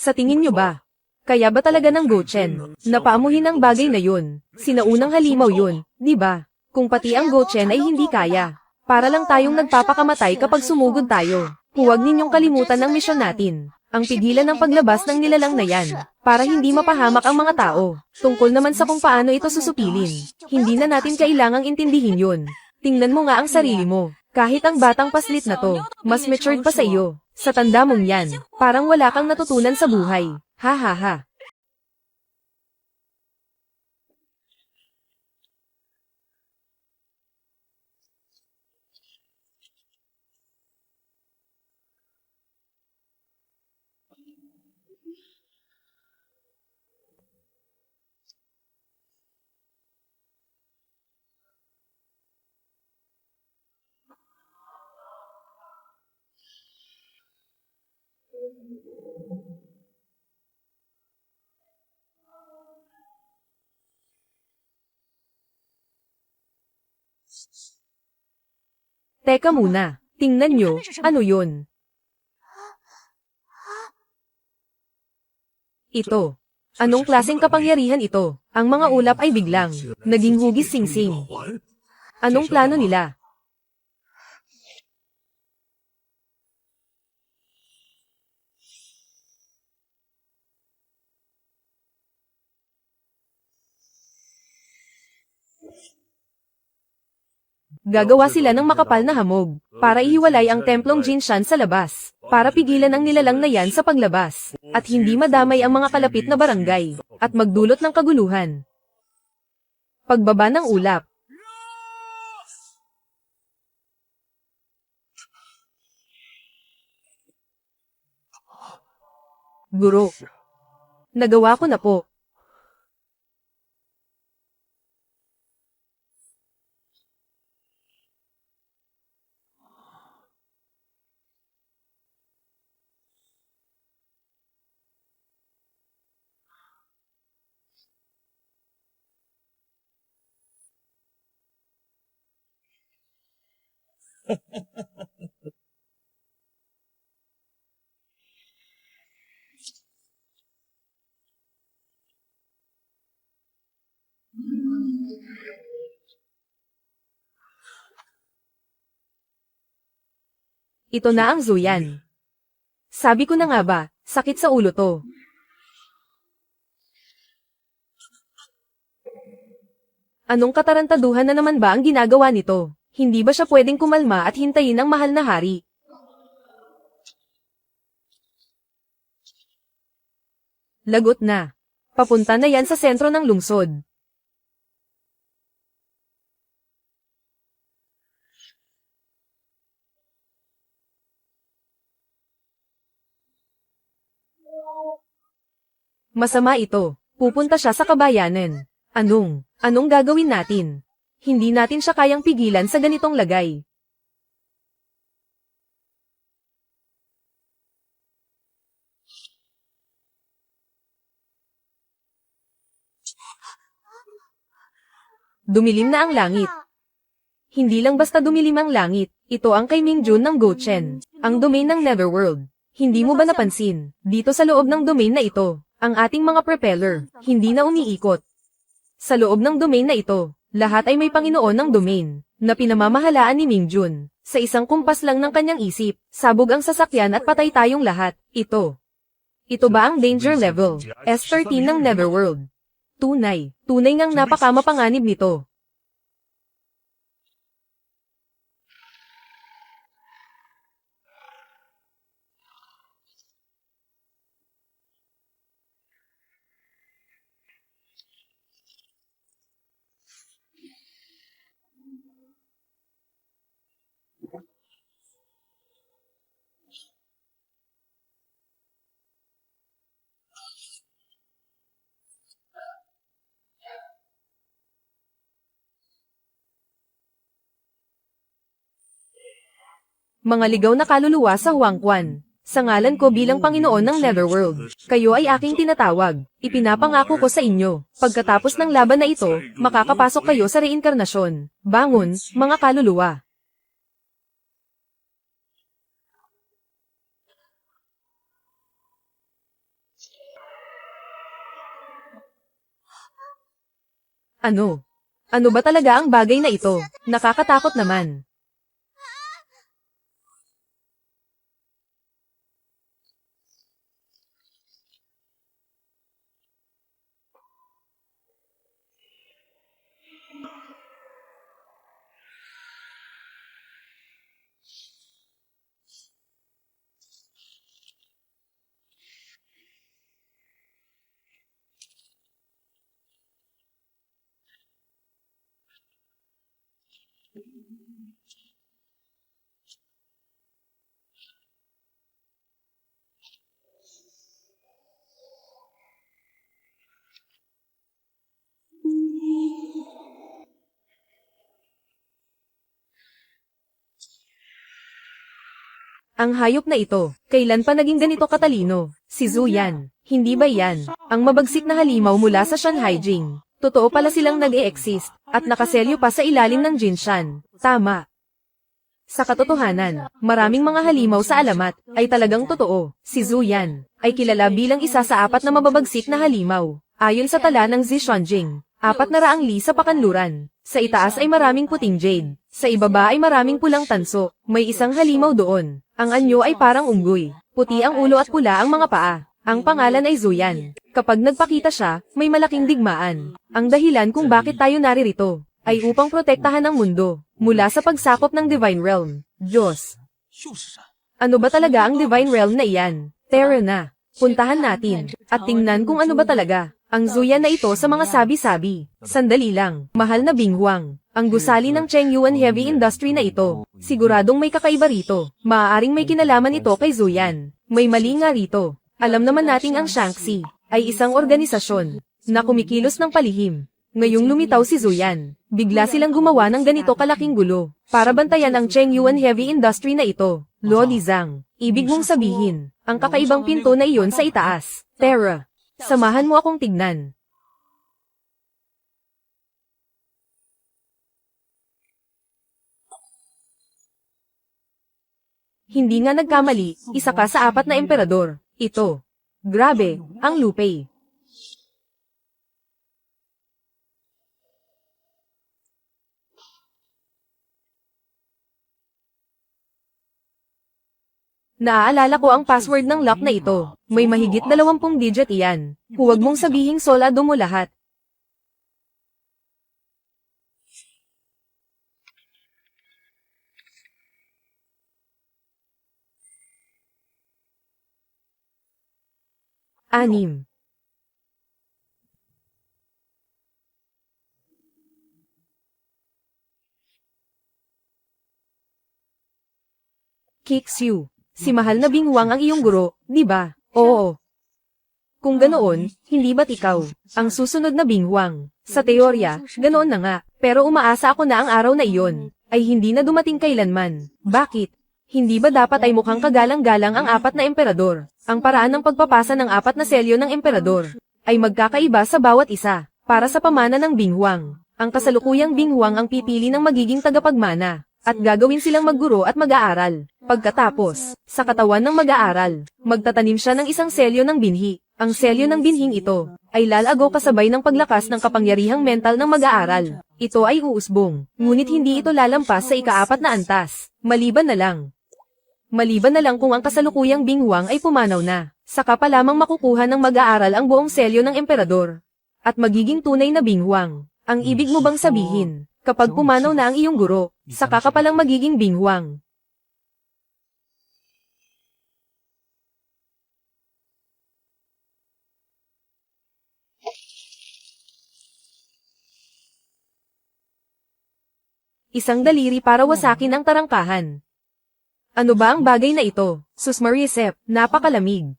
Sa tingin nyo ba? Kaya ba talaga ng Gochen? Napaamuhin ang bagay na yun. Sinaunang halimaw yun, di ba? Kung pati ang Gochen ay hindi kaya. Para lang tayong nagpapakamatay kapag sumugod tayo. Huwag ninyong kalimutan ang misyon natin. Ang pigilan ng paglabas ng nilalang na yan. Para hindi mapahamak ang mga tao. Tungkol naman sa kung paano ito susupilin. Hindi na natin kailangang intindihin yun. Tingnan mo nga ang sarili mo. Kahit ang batang paslit na to, mas matured pa sa iyo. Sa tanda mong yan, parang wala kang natutunan sa buhay. Ha ha ha. Teka muna, tingnan nyo, ano yun? Ito. Anong klaseng kapangyarihan ito? Ang mga ulap ay biglang naging hugis singsing. Anong plano nila? Gagawa sila ng makapal na hamog, para ihiwalay ang templong Jinshan sa labas, para pigilan ang nilalang na yan sa paglabas, at hindi madamay ang mga kalapit na barangay, at magdulot ng kaguluhan. Pagbaba ng ulap. Guro. Nagawa ko na po. Ito na ang Zuyan. Sabi ko na nga ba, sakit sa ulo to. Anong katarantaduhan na naman ba ang ginagawa nito? Hindi ba siya pwedeng kumalma at hintayin ang mahal na hari? Lagot na. Papunta na yan sa sentro ng lungsod. Masama ito. Pupunta siya sa kabayanan. Anong gagawin natin? Hindi natin siya kayang pigilan sa ganitong lagay. Dumilim na ang langit. Hindi lang basta dumilim ang langit, ito ang kay Mingjun ng Gochen, ang domain ng Netherworld. Hindi mo ba napansin, dito sa loob ng domain na ito, ang ating mga propeller, hindi na umiikot. Sa loob ng domain na ito, lahat ay may Panginoon ng domain, na pinamamahalaan ni Mingjun. Sa isang kumpas lang ng kanyang isip, sabog ang sasakyan at patay tayong lahat. Ito ba ang danger level, S13 ng Netherworld? Tunay ngang napakamapanganib nito. Mga ligaw na kaluluwa sa Huangquan. Sa ngalan ko bilang Panginoon ng Netherworld, kayo ay aking tinatawag. Ipinapangako ko sa inyo, pagkatapos ng laban na ito, makakapasok kayo sa reinkarnasyon. Bangon, mga kaluluwa. Ano? Ano ba talaga ang bagay na ito? Nakakatakot naman. Ang hayop na ito, kailan pa naging ganito katalino? Si Zhu Yan. Hindi ba yan? Ang mabagsik na halimaw mula sa Shanhai Jing. Totoo pala silang nag-e-exist, at nakaselyo pa sa ilalim ng Jinshan. Tama. Sa katotohanan, maraming mga halimaw sa alamat, ay talagang totoo. Si Zhu Yan, ay kilala bilang isa sa 4 na mababagsik na halimaw. Ayon sa tala ng Zishuanjing, 400 li sa pakanluran. Sa itaas ay maraming puting jade. Sa ibaba ay maraming pulang tanso. May isang halimaw doon. Ang anyo ay parang unggoy. Puti ang ulo at pula ang mga paa. Ang pangalan ay Zhu Yan. Kapag nagpakita siya, may malaking digmaan. Ang dahilan kung bakit tayo naririto, ay upang protektahan ang mundo, mula sa pagsakop ng Divine Realm. Diyos. Ano ba talaga ang Divine Realm na iyan? Terra na. Puntahan natin, at tingnan kung ano ba talaga ang Zhu Yan na ito sa mga sabi-sabi. Sandali lang, mahal na Bing Huang. Ang gusali ng Chengyuan Heavy Industry na ito, siguradong may kakaiba rito. Maaaring may kinalaman ito kay Zhu Yan. May mali nga rito. Alam naman nating ang Shaanxi ay isang organisasyon na kumikilos ng palihim. Ngayong lumitaw si Zhu Yan, bigla silang gumawa ng ganito kalaking gulo para bantayan ang Chengyuan Heavy Industry na ito. Loli Zhang, ibig mong sabihin, ang kakaibang pinto na iyon sa itaas. Terra, samahan mo akong tignan. Hindi nga nagkamali, isa ka sa 4 na emperador. Ito. Grabe, ang Lu Pei. Naaalala ko ang password ng lock na ito. May mahigit 20 digit iyan. Huwag mong sabihing solado mo lahat. Anim. Kicks you. Si mahal na Bing Huang ang iyong guro, di ba? Oo. Kung ganoon, hindi ba't ikaw ang susunod na Bing Huang? Sa teorya, ganoon na nga, pero umaasa ako na ang araw na iyon ay hindi na dumating kailanman. Bakit? Hindi ba dapat ay mukhang kagalang-galang ang 4 na emperador? Ang paraan ng pagpapasa ng 4 na selyo ng emperador ay magkakaiba sa bawat isa. Para sa pamana ng Bing Huang, ang kasalukuyang Bing Huang ang pipili ng magiging tagapagmana. At gagawin silang magguro at mag-aaral. Pagkatapos, sa katawan ng mag-aaral, magtatanim siya ng isang selyo ng binhi. Ang selyo ng binhing ito, ay lalago kasabay ng paglakas ng kapangyarihang mental ng mag-aaral. Ito ay uusbong, ngunit hindi ito lalampas sa ika-4 na antas. Maliban na lang kung ang kasalukuyang Bing Huang ay pumanaw na. Saka pa lamang makukuha ng mag-aaral ang buong selyo ng emperador. At magiging tunay na Bing Huang. Ang ibig mo bang sabihin? Kapag pumanaw na ang iyong guro, saka ka palang magiging Bing Huang. Isang daliri para wasakin ang tarangkahan. Ano ba ang bagay na ito? Sus Marisep, napakalamig.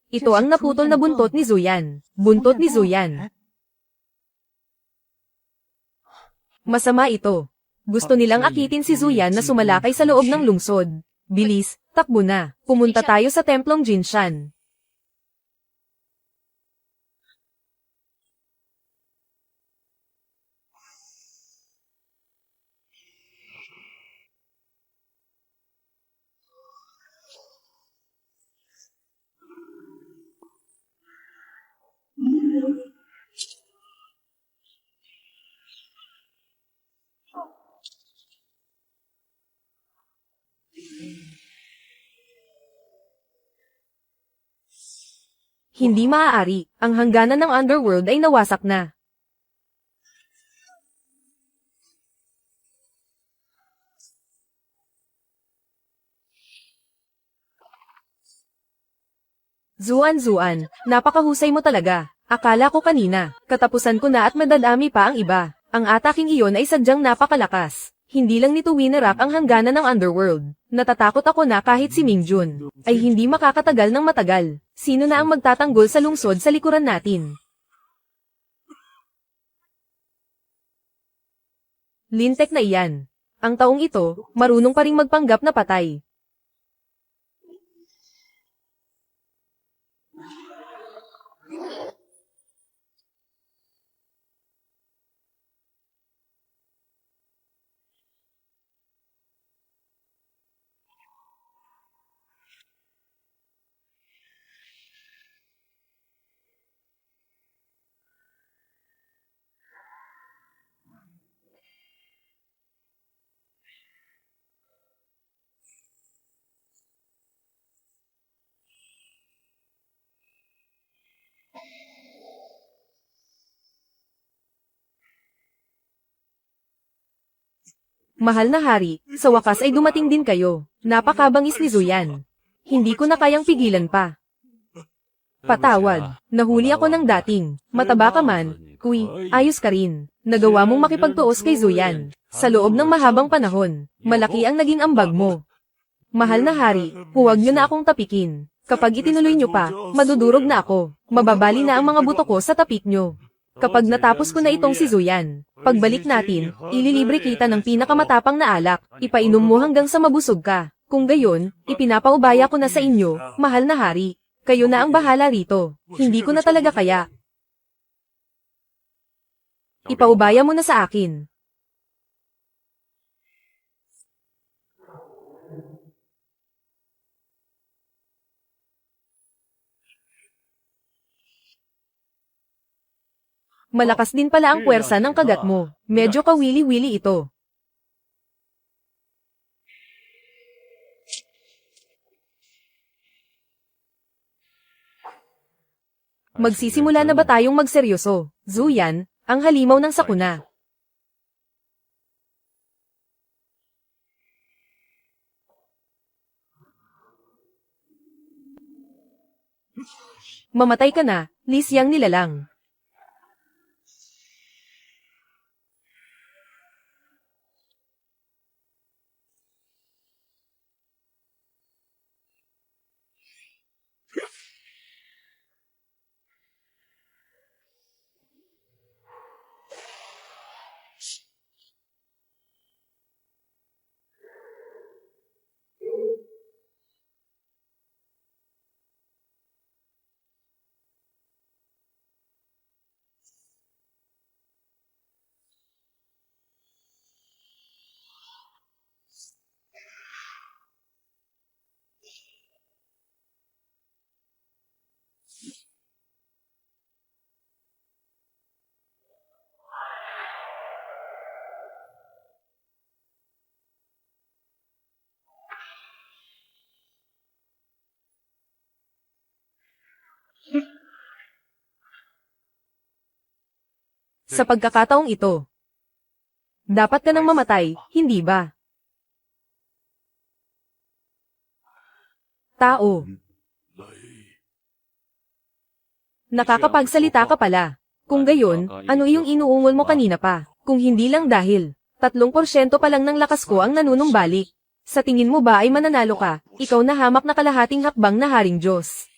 Ito ang naputol na buntot ni Zhu Yan. Buntot ni Zhu Yan. Masama ito. Gusto nilang akitin si Zhu Yan na sumalakay sa loob ng lungsod. Bilis, takbo na. Pumunta tayo sa templong Jinshan. Hindi maaari. Ang hangganan ng underworld ay nawasak na. Zuan, napakahusay mo talaga. Akala ko kanina, katapusan ko na at madadami pa ang iba. Ang ataking iyon ay sadyang napakalakas. Hindi lang nito winarak ang hangganan ng underworld. Natatakot ako na kahit si Mingjun ay hindi makakatagal ng matagal. Sino na ang magtatanggol sa lungsod sa likuran natin? Lintek na iyan. Ang taong ito, marunong pa ring magpanggap na patay. Mahal na hari, sa wakas ay dumating din kayo. Napakabangis ni Zuyan. Hindi ko na kayang pigilan pa. Patawad, nahuli ako ng dating. Mataba ka man, kuy, ayos ka rin. Nagawa mong makipagtuos kay Zuyan. Sa loob ng mahabang panahon, malaki ang naging ambag mo. Mahal na hari, huwag niyo na akong tapikin. Kapag itinuloy niyo pa, madudurog na ako. Mababali na ang mga buto ko sa tapik niyo. Kapag natapos ko na itong si Zuyan, pagbalik natin, ililibre kita ng pinakamatapang na alak, ipainom mo hanggang sa mabusog ka. Kung gayon, ipinapaubaya ko na sa inyo, mahal na hari. Kayo na ang bahala rito. Hindi ko na talaga kaya. Ipaubaya mo na sa akin. Malakas din pala ang puwersa ng kagat mo. Medyo kawili-wili ito. Magsisimula na ba tayong magseryoso? Zuyan, ang halimaw ng sakuna. Mamatay ka na, Lisyang nilalang. Sa pagkakataong ito, dapat ka nang mamatay, hindi ba? Tao. Nakakapagsalita ka pala. Kung gayon, ano iyong inuungol mo kanina pa? Kung hindi lang dahil 3% pa lang ng lakas ko ang nanunumbalik. Sa tingin mo ba ay mananalo ka? Ikaw na hamak na kalahating hakbang na Haring Diyos.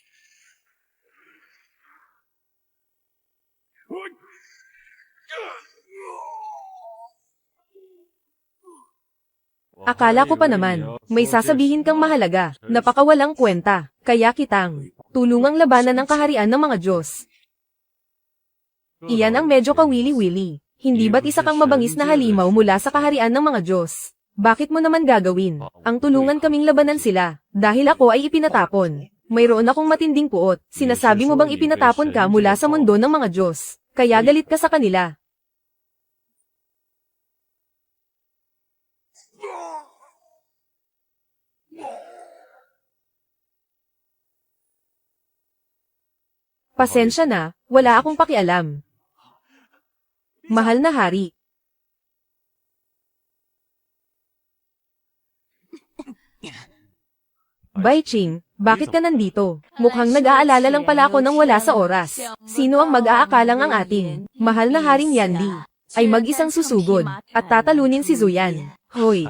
Akala ko pa naman, may sasabihin kang mahalaga, napakawalang kwenta, kaya kitang tulungang labanan ng kaharian ng mga Diyos. Iyan ang medyo kawili-wili. Hindi ba't isa kang mabangis na halimaw mula sa kaharian ng mga Diyos? Bakit mo naman gagawin? Ang tulungan kaming labanan sila, dahil ako ay ipinatapon. Mayroon akong matinding puot, sinasabi mo bang ipinatapon ka mula sa mundo ng mga Diyos? Kaya galit ka sa kanila. Pasensya na, wala akong pakialam. Mahal na hari. Bai Ching, bakit ka nandito? Mukhang nag-aalala lang pala ako nang wala sa oras. Sino ang mag-aakalang ang ating mahal na haring Yanli ay mag-isang susugod at tatalunin si Zuyan? Hoy!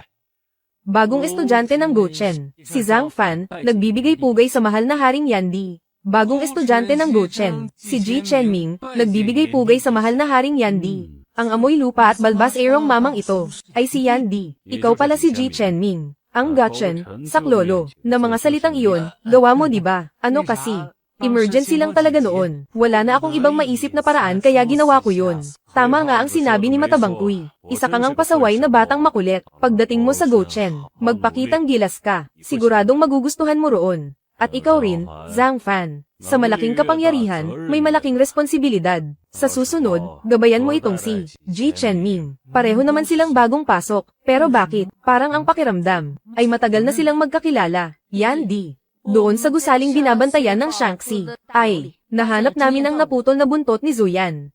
Bagong estudyante ng Gochen, si Zhang Fan, nagbibigay pugay sa mahal na haring Yanli. Bagong estudyante ng Gochen, si Ji Chenming, nagbibigay pugay sa mahal na haring Yanli. Ang amoy lupa at balbas erong mamang ito ay si Yanli. Ikaw pala si Ji Chenming. Ang Gochen, saklolo, na mga salitang iyon, gawa mo diba? Ano kasi? Emergency lang talaga noon. Wala na akong ibang maisip na paraan kaya ginawa ko yun. Tama nga ang sinabi ni Matabangkuy. Isa kang ang pasaway na batang makulit. Pagdating mo sa Gochen, magpakitang gilas ka. Siguradong magugustuhan mo roon. At ikaw rin, Zhang Fan. Sa malaking kapangyarihan, may malaking responsibilidad. Sa susunod, gabayan mo itong si Ji Chenming. Pareho naman silang bagong pasok. Pero bakit? Parang ang pakiramdam ay matagal na silang magkakilala. Yan di. Doon sa gusaling binabantayan ng Shanxi, ay nahanap namin ang naputol na buntot ni Zuyan.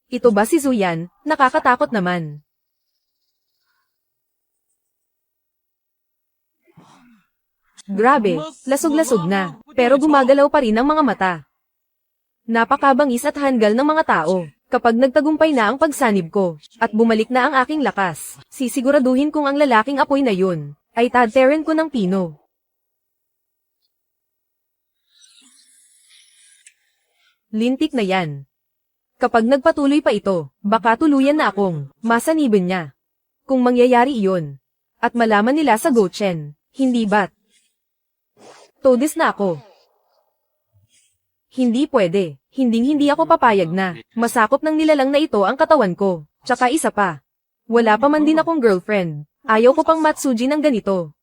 Ito ba si Zuyan? Nakakatakot naman. Grabe, lasog-lasog na, pero gumagalaw pa rin ang mga mata. Napakabangis at handgal ng mga tao. Kapag nagtagumpay na ang pagsanib ko, at bumalik na ang aking lakas, sisiguraduhin kong ang lalaking apoy na yun, ay tadteren ko ng pino. Lintik na yan. Kapag nagpatuloy pa ito, baka tuluyan na akong masanibin niya. Kung mangyayari iyon, at malaman nila sa Gochen, hindi ba't Todes na ako. Hindi pwede. Hindi ako papayag na masakop ng nilalang na ito ang katawan ko. Tsaka isa pa. Wala pa man din akong girlfriend. Ayaw ko pang matsuji ng ganito.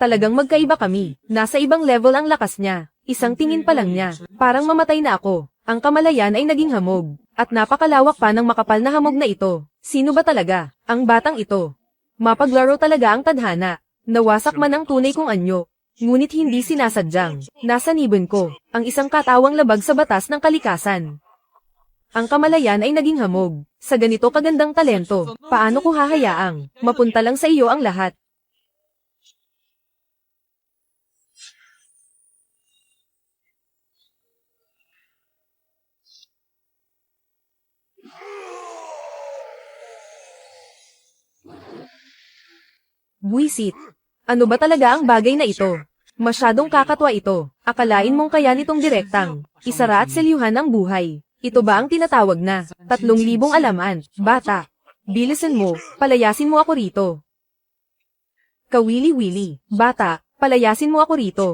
Talagang magkaiba kami. Nasa ibang level ang lakas niya. Isang tingin pa lang niya. Parang mamatay na ako. Ang kamalayan ay naging hamog. At napakalawak pa ng makapal na hamog na ito. Sino ba talaga? Ang batang ito. Mapaglaro talaga ang tadhana. Nawasak man ang tunay kong anyo. Ngunit hindi sinasadyang. Nasanibin ko. Ang isang katawang labag sa batas ng kalikasan. Ang kamalayan ay naging hamog. Sa ganito kagandang talento, paano ko hahayaang mapunta lang sa iyo ang lahat? Buisit. Ano ba talaga ang bagay na ito? Masyadong kakatwa ito. Akalain mong kaya nitong direktang isara at selyuhan ang buhay. Ito ba ang tinatawag na 3,000 alaman? Bata. Bilisan mo, palayasin mo ako rito. Kawili-wili. Bata, palayasin mo ako rito.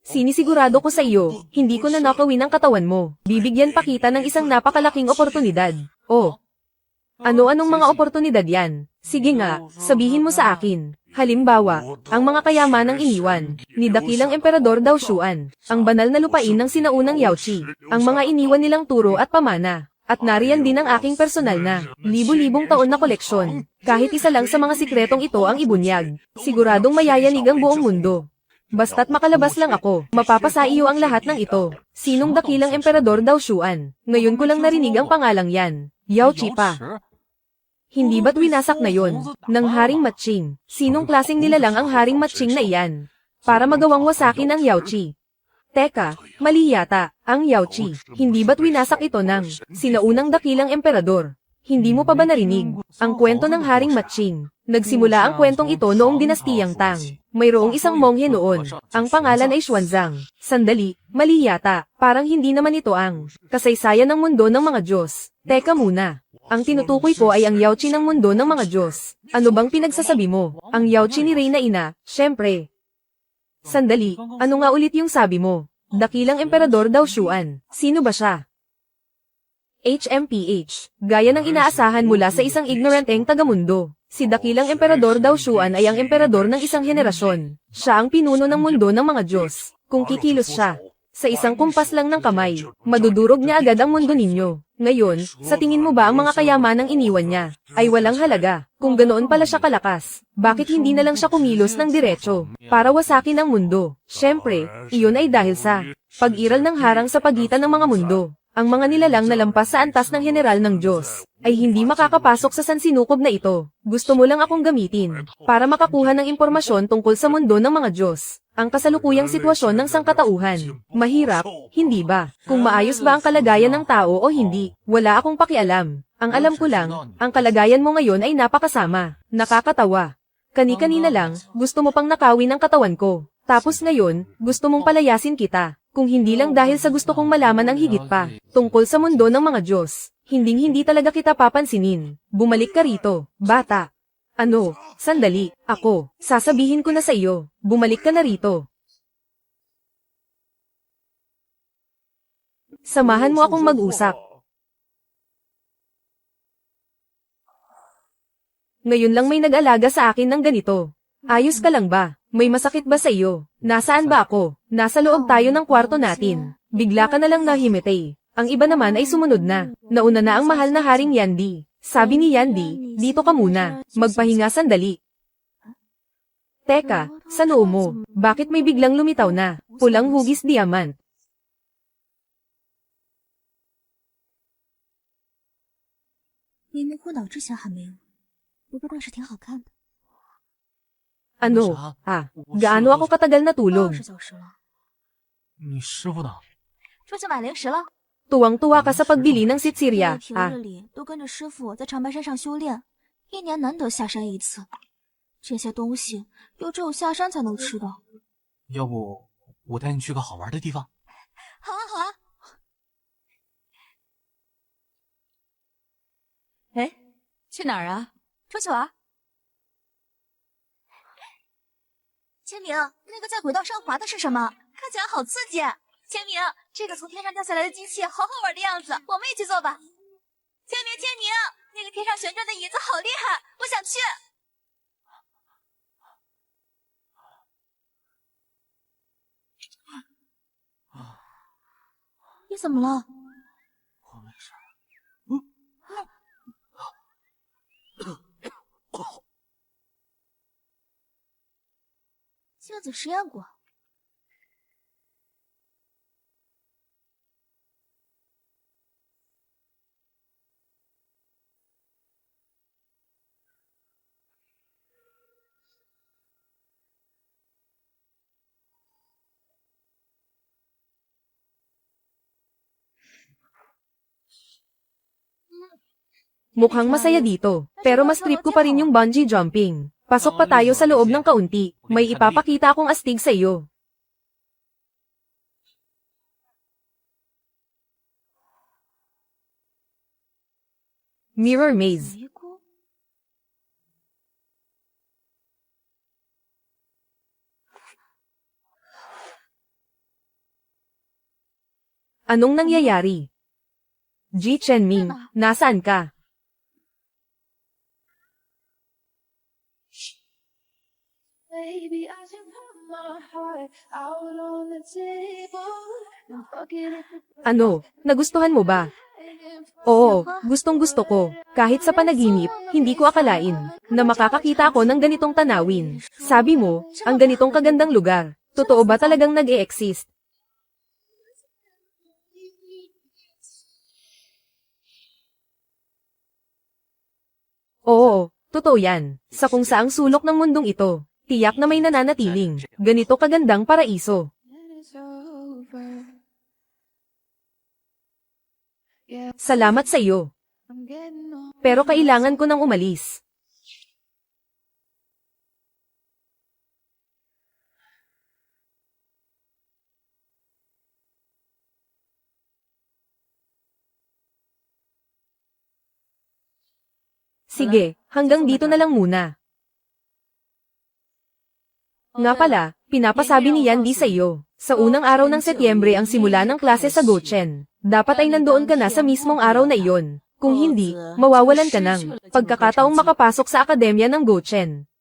Sinisigurado ko sa iyo, hindi ko na nakawin ang katawan mo. Bibigyan pa kita ng isang napakalaking oportunidad. Oh. Ano-anong mga oportunidad yan? Sige nga, sabihin mo sa akin. Halimbawa, ang mga kayamanang iniwan ni dakilang emperador Dao Xuan, ang banal na lupain ng sinaunang Yaoqi, ang mga iniwan nilang turo at pamana, at nariyan din ang aking personal na libu-libong taon na koleksyon. Kahit isa lang sa mga sikretong ito ang ibunyag, siguradong mayayanig ang buong mundo. Basta't makalabas lang ako, mapapasa iyo ang lahat ng ito. Sinong dakilang emperador Dao Xuan? Ngayon ko lang narinig ang pangalang yan. Yaoqi pa. Hindi ba't winasak na yon ng Haring Matching? Sinong klaseng nilalang ang Haring Matching na iyan? Para magawang wasakin ang Yaoqi. Teka, mali yata, ang Yaoqi. Hindi ba't winasak ito ng sinaunang dakilang emperador? Hindi mo pa ba narinig ang kwento ng Haring Matching? Nagsimula ang kwentong ito noong dinastiyang Tang. Mayroong isang monghe noon. Ang pangalan ay Xuanzang. Sandali, mali yata. Parang hindi naman ito ang kasaysayan ng mundo ng mga Diyos. Teka muna. Ang tinutukoy ko ay ang Yaoqi ng mundo ng mga Diyos. Ano bang pinagsasabi mo? Ang Yaoqi ni Reyna Ina, syempre. Sandali, ano nga ulit yung sabi mo? Dakilang emperador Dao Xuan. Sino ba siya? HMPH. Gaya ng inaasahan mula sa isang ignoranteng tagamundo. Si dakilang emperador Dao Xuan ay ang emperador ng isang henerasyon. Siya ang pinuno ng mundo ng mga Diyos. Kung kikilos siya sa isang kumpas lang ng kamay, madudurog niya agad ang mundo ninyo. Ngayon, sa tingin mo ba ang mga kayamanang iniwan niya ay walang halaga? Kung ganoon pala siya kalakas, bakit hindi na lang siya kumilos ng diretso para wasakin ang mundo? Siyempre, iyon ay dahil sa pag-iral ng harang sa pagitan ng mga mundo. Ang mga nilalang na lampas sa antas ng general ng Diyos ay hindi makakapasok sa sansinukob na ito. Gusto mo lang akong gamitin para makakuha ng impormasyon tungkol sa mundo ng mga Diyos. Ang kasalukuyang sitwasyon ng sangkatauhan. Mahirap, hindi ba? Kung maayos ba ang kalagayan ng tao o hindi, wala akong pakialam. Ang alam ko lang, ang kalagayan mo ngayon ay napakasama. Nakakatawa. Kani-kanina lang, gusto mo pang nakawin ang katawan ko. Tapos ngayon, gusto mong palayasin kita. Kung hindi lang dahil sa gusto kong malaman ang higit pa, tungkol sa mundo ng mga Diyos, hinding-hindi talaga kita papansinin. Bumalik ka rito, bata. Ano? Sandali, ako. Sasabihin ko na sa iyo. Bumalik ka na rito. Samahan mo akong mag-usap. Ngayon lang may nag-alaga sa akin ng ganito. Ayos ka lang ba? May masakit ba sa iyo? Nasaan ba ako? Nasa loob tayo ng kwarto natin. Bigla ka na lang nahimitay. Ang iba naman ay sumunod na. Nauna na ang mahal na Haring Yandi. Sabi ni Yandi, dito ka muna. Magpahinga sandali. Teka, sa noo mo, bakit may biglang lumitaw na? Pulang hugis diamant.明明昏倒之前还没有，不过倒是挺好看的。 Ano? Gaano ako katagal natulog? 20小时了，你师傅呢？出去买零食了。 Tuwang-tuwa ka sa pagbili ng sitsirya. 平日里都跟着师傅在长白山上修炼，一年难得下山一次。这些东西又只有下山才能吃的。要不我带你去个好玩的地方？好啊，好啊。哎，去哪儿啊？出去玩？千明，那个在轨道上滑的是什么？看起来好刺激！千明，这个从天上掉下来的机器好好玩的样子，我们也去做吧。千明，千明，那个天上旋转的椅子好厉害，我想去。你怎么了？我没事。镜子实验过。Mukhang masaya dito, pero mas trip ko pa rin yung bungee jumping. Pasok pa tayo sa loob ng kaunti. May ipapakita akong astig sa iyo. Mirror Maze. 迷宫。 Anong nangyayari? Ji Chenming, nasaan ka? Baby, I can put my heart out on the table and forget it. Ano, nagustuhan mo ba? Oo, gustong-gusto ko. Kahit sa panaginip, hindi ko akalain na makakakita ako ng ganitong tanawin. Sabi mo, ang ganitong kagandang lugar. Totoo ba talagang nag-e-exist? Oo, totoo yan. Sa kung saang sulok ng mundong ito, tiyak na may nananatiling ganito kagandang paraiso. And it's over. Yeah, Salamat sa iyo. I'm getting on. Pero kailangan ko nang umalis. Sige, hanggang dito na lang muna. Nga pala, pinapasabi ni Yandy sa iyo. Sa unang araw ng Setyembre ang simula ng klase sa Gochen. Dapat ay nandoon ka na sa mismong araw na iyon. Kung hindi, mawawalan ka ng pagkakataong makapasok sa akademya ng Gochen.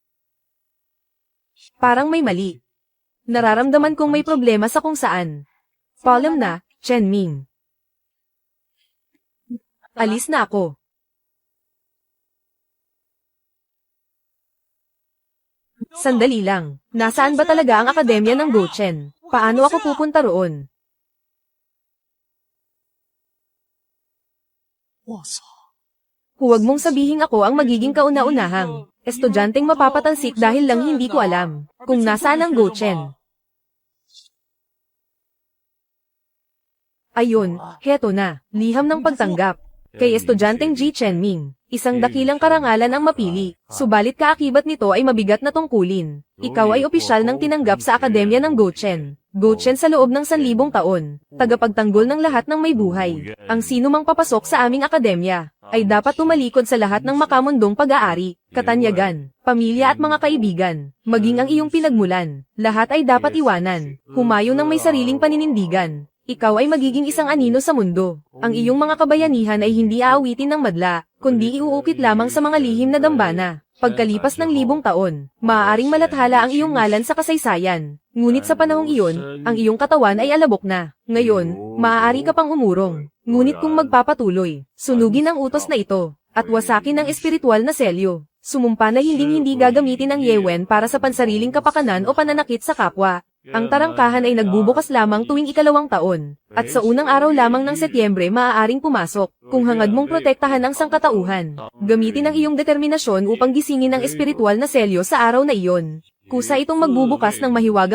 Parang may mali. Nararamdaman kong may problema sa kung saan. Paalam na, Chenming. Alis na ako. Sandali lang. Nasaan ba talaga ang akademya ng Gochen? Paano ako pupunta roon? 我操！ Huwag mong sabihing ako ang magiging kauna-unahang estudyanteng mapapatansik dahil lang hindi ko alam kung nasaan ang Gochen. Ayun, heto na, liham ng pagtanggap. Kay estudyanteng Ji Chenming, isang dakilang karangalan ang mapili, subalit kaakibat nito ay mabigat na tungkulin. Ikaw ay opisyal ng tinanggap sa akademya ng Gochen. Gochen sa loob ng 1,000 taon, tagapagtanggol ng lahat ng may buhay. Ang sino mang papasok sa aming akademya, ay dapat tumalikod sa lahat ng makamundong pag-aari, katanyagan, pamilya at mga kaibigan, maging ang iyong pinagmulan. Lahat ay dapat iwanan, humayo ng may sariling paninindigan. Ikaw ay magiging isang anino sa mundo. Ang iyong mga kabayanihan ay hindi aawitin ng madla, kundi iuukit lamang sa mga lihim na dambana. Pagkalipas ng 1,000 taon, maaaring malathala ang iyong ngalan sa kasaysayan. Ngunit sa panahong iyon, ang iyong katawan ay alabok na. Ngayon, maaari ka pang umurong. Ngunit kung magpapatuloy, sunugin ang utos na ito, at wasakin ang espiritual na selyo. Sumumpa na hindi gagamitin ang yewen para sa pansariling kapakanan o pananakit sa kapwa. Ang tarangkahan ay nagbubukas lamang tuwing 2 taon, at sa unang araw lamang ng Setyembre maaaring pumasok. Kung hangad mong protektahan ang sangkatauhan, gamitin ang iyong determinasyon upang gisingin ang espiritual na selyo sa araw na iyon. Kusa itong magbubukas ng mahiwagang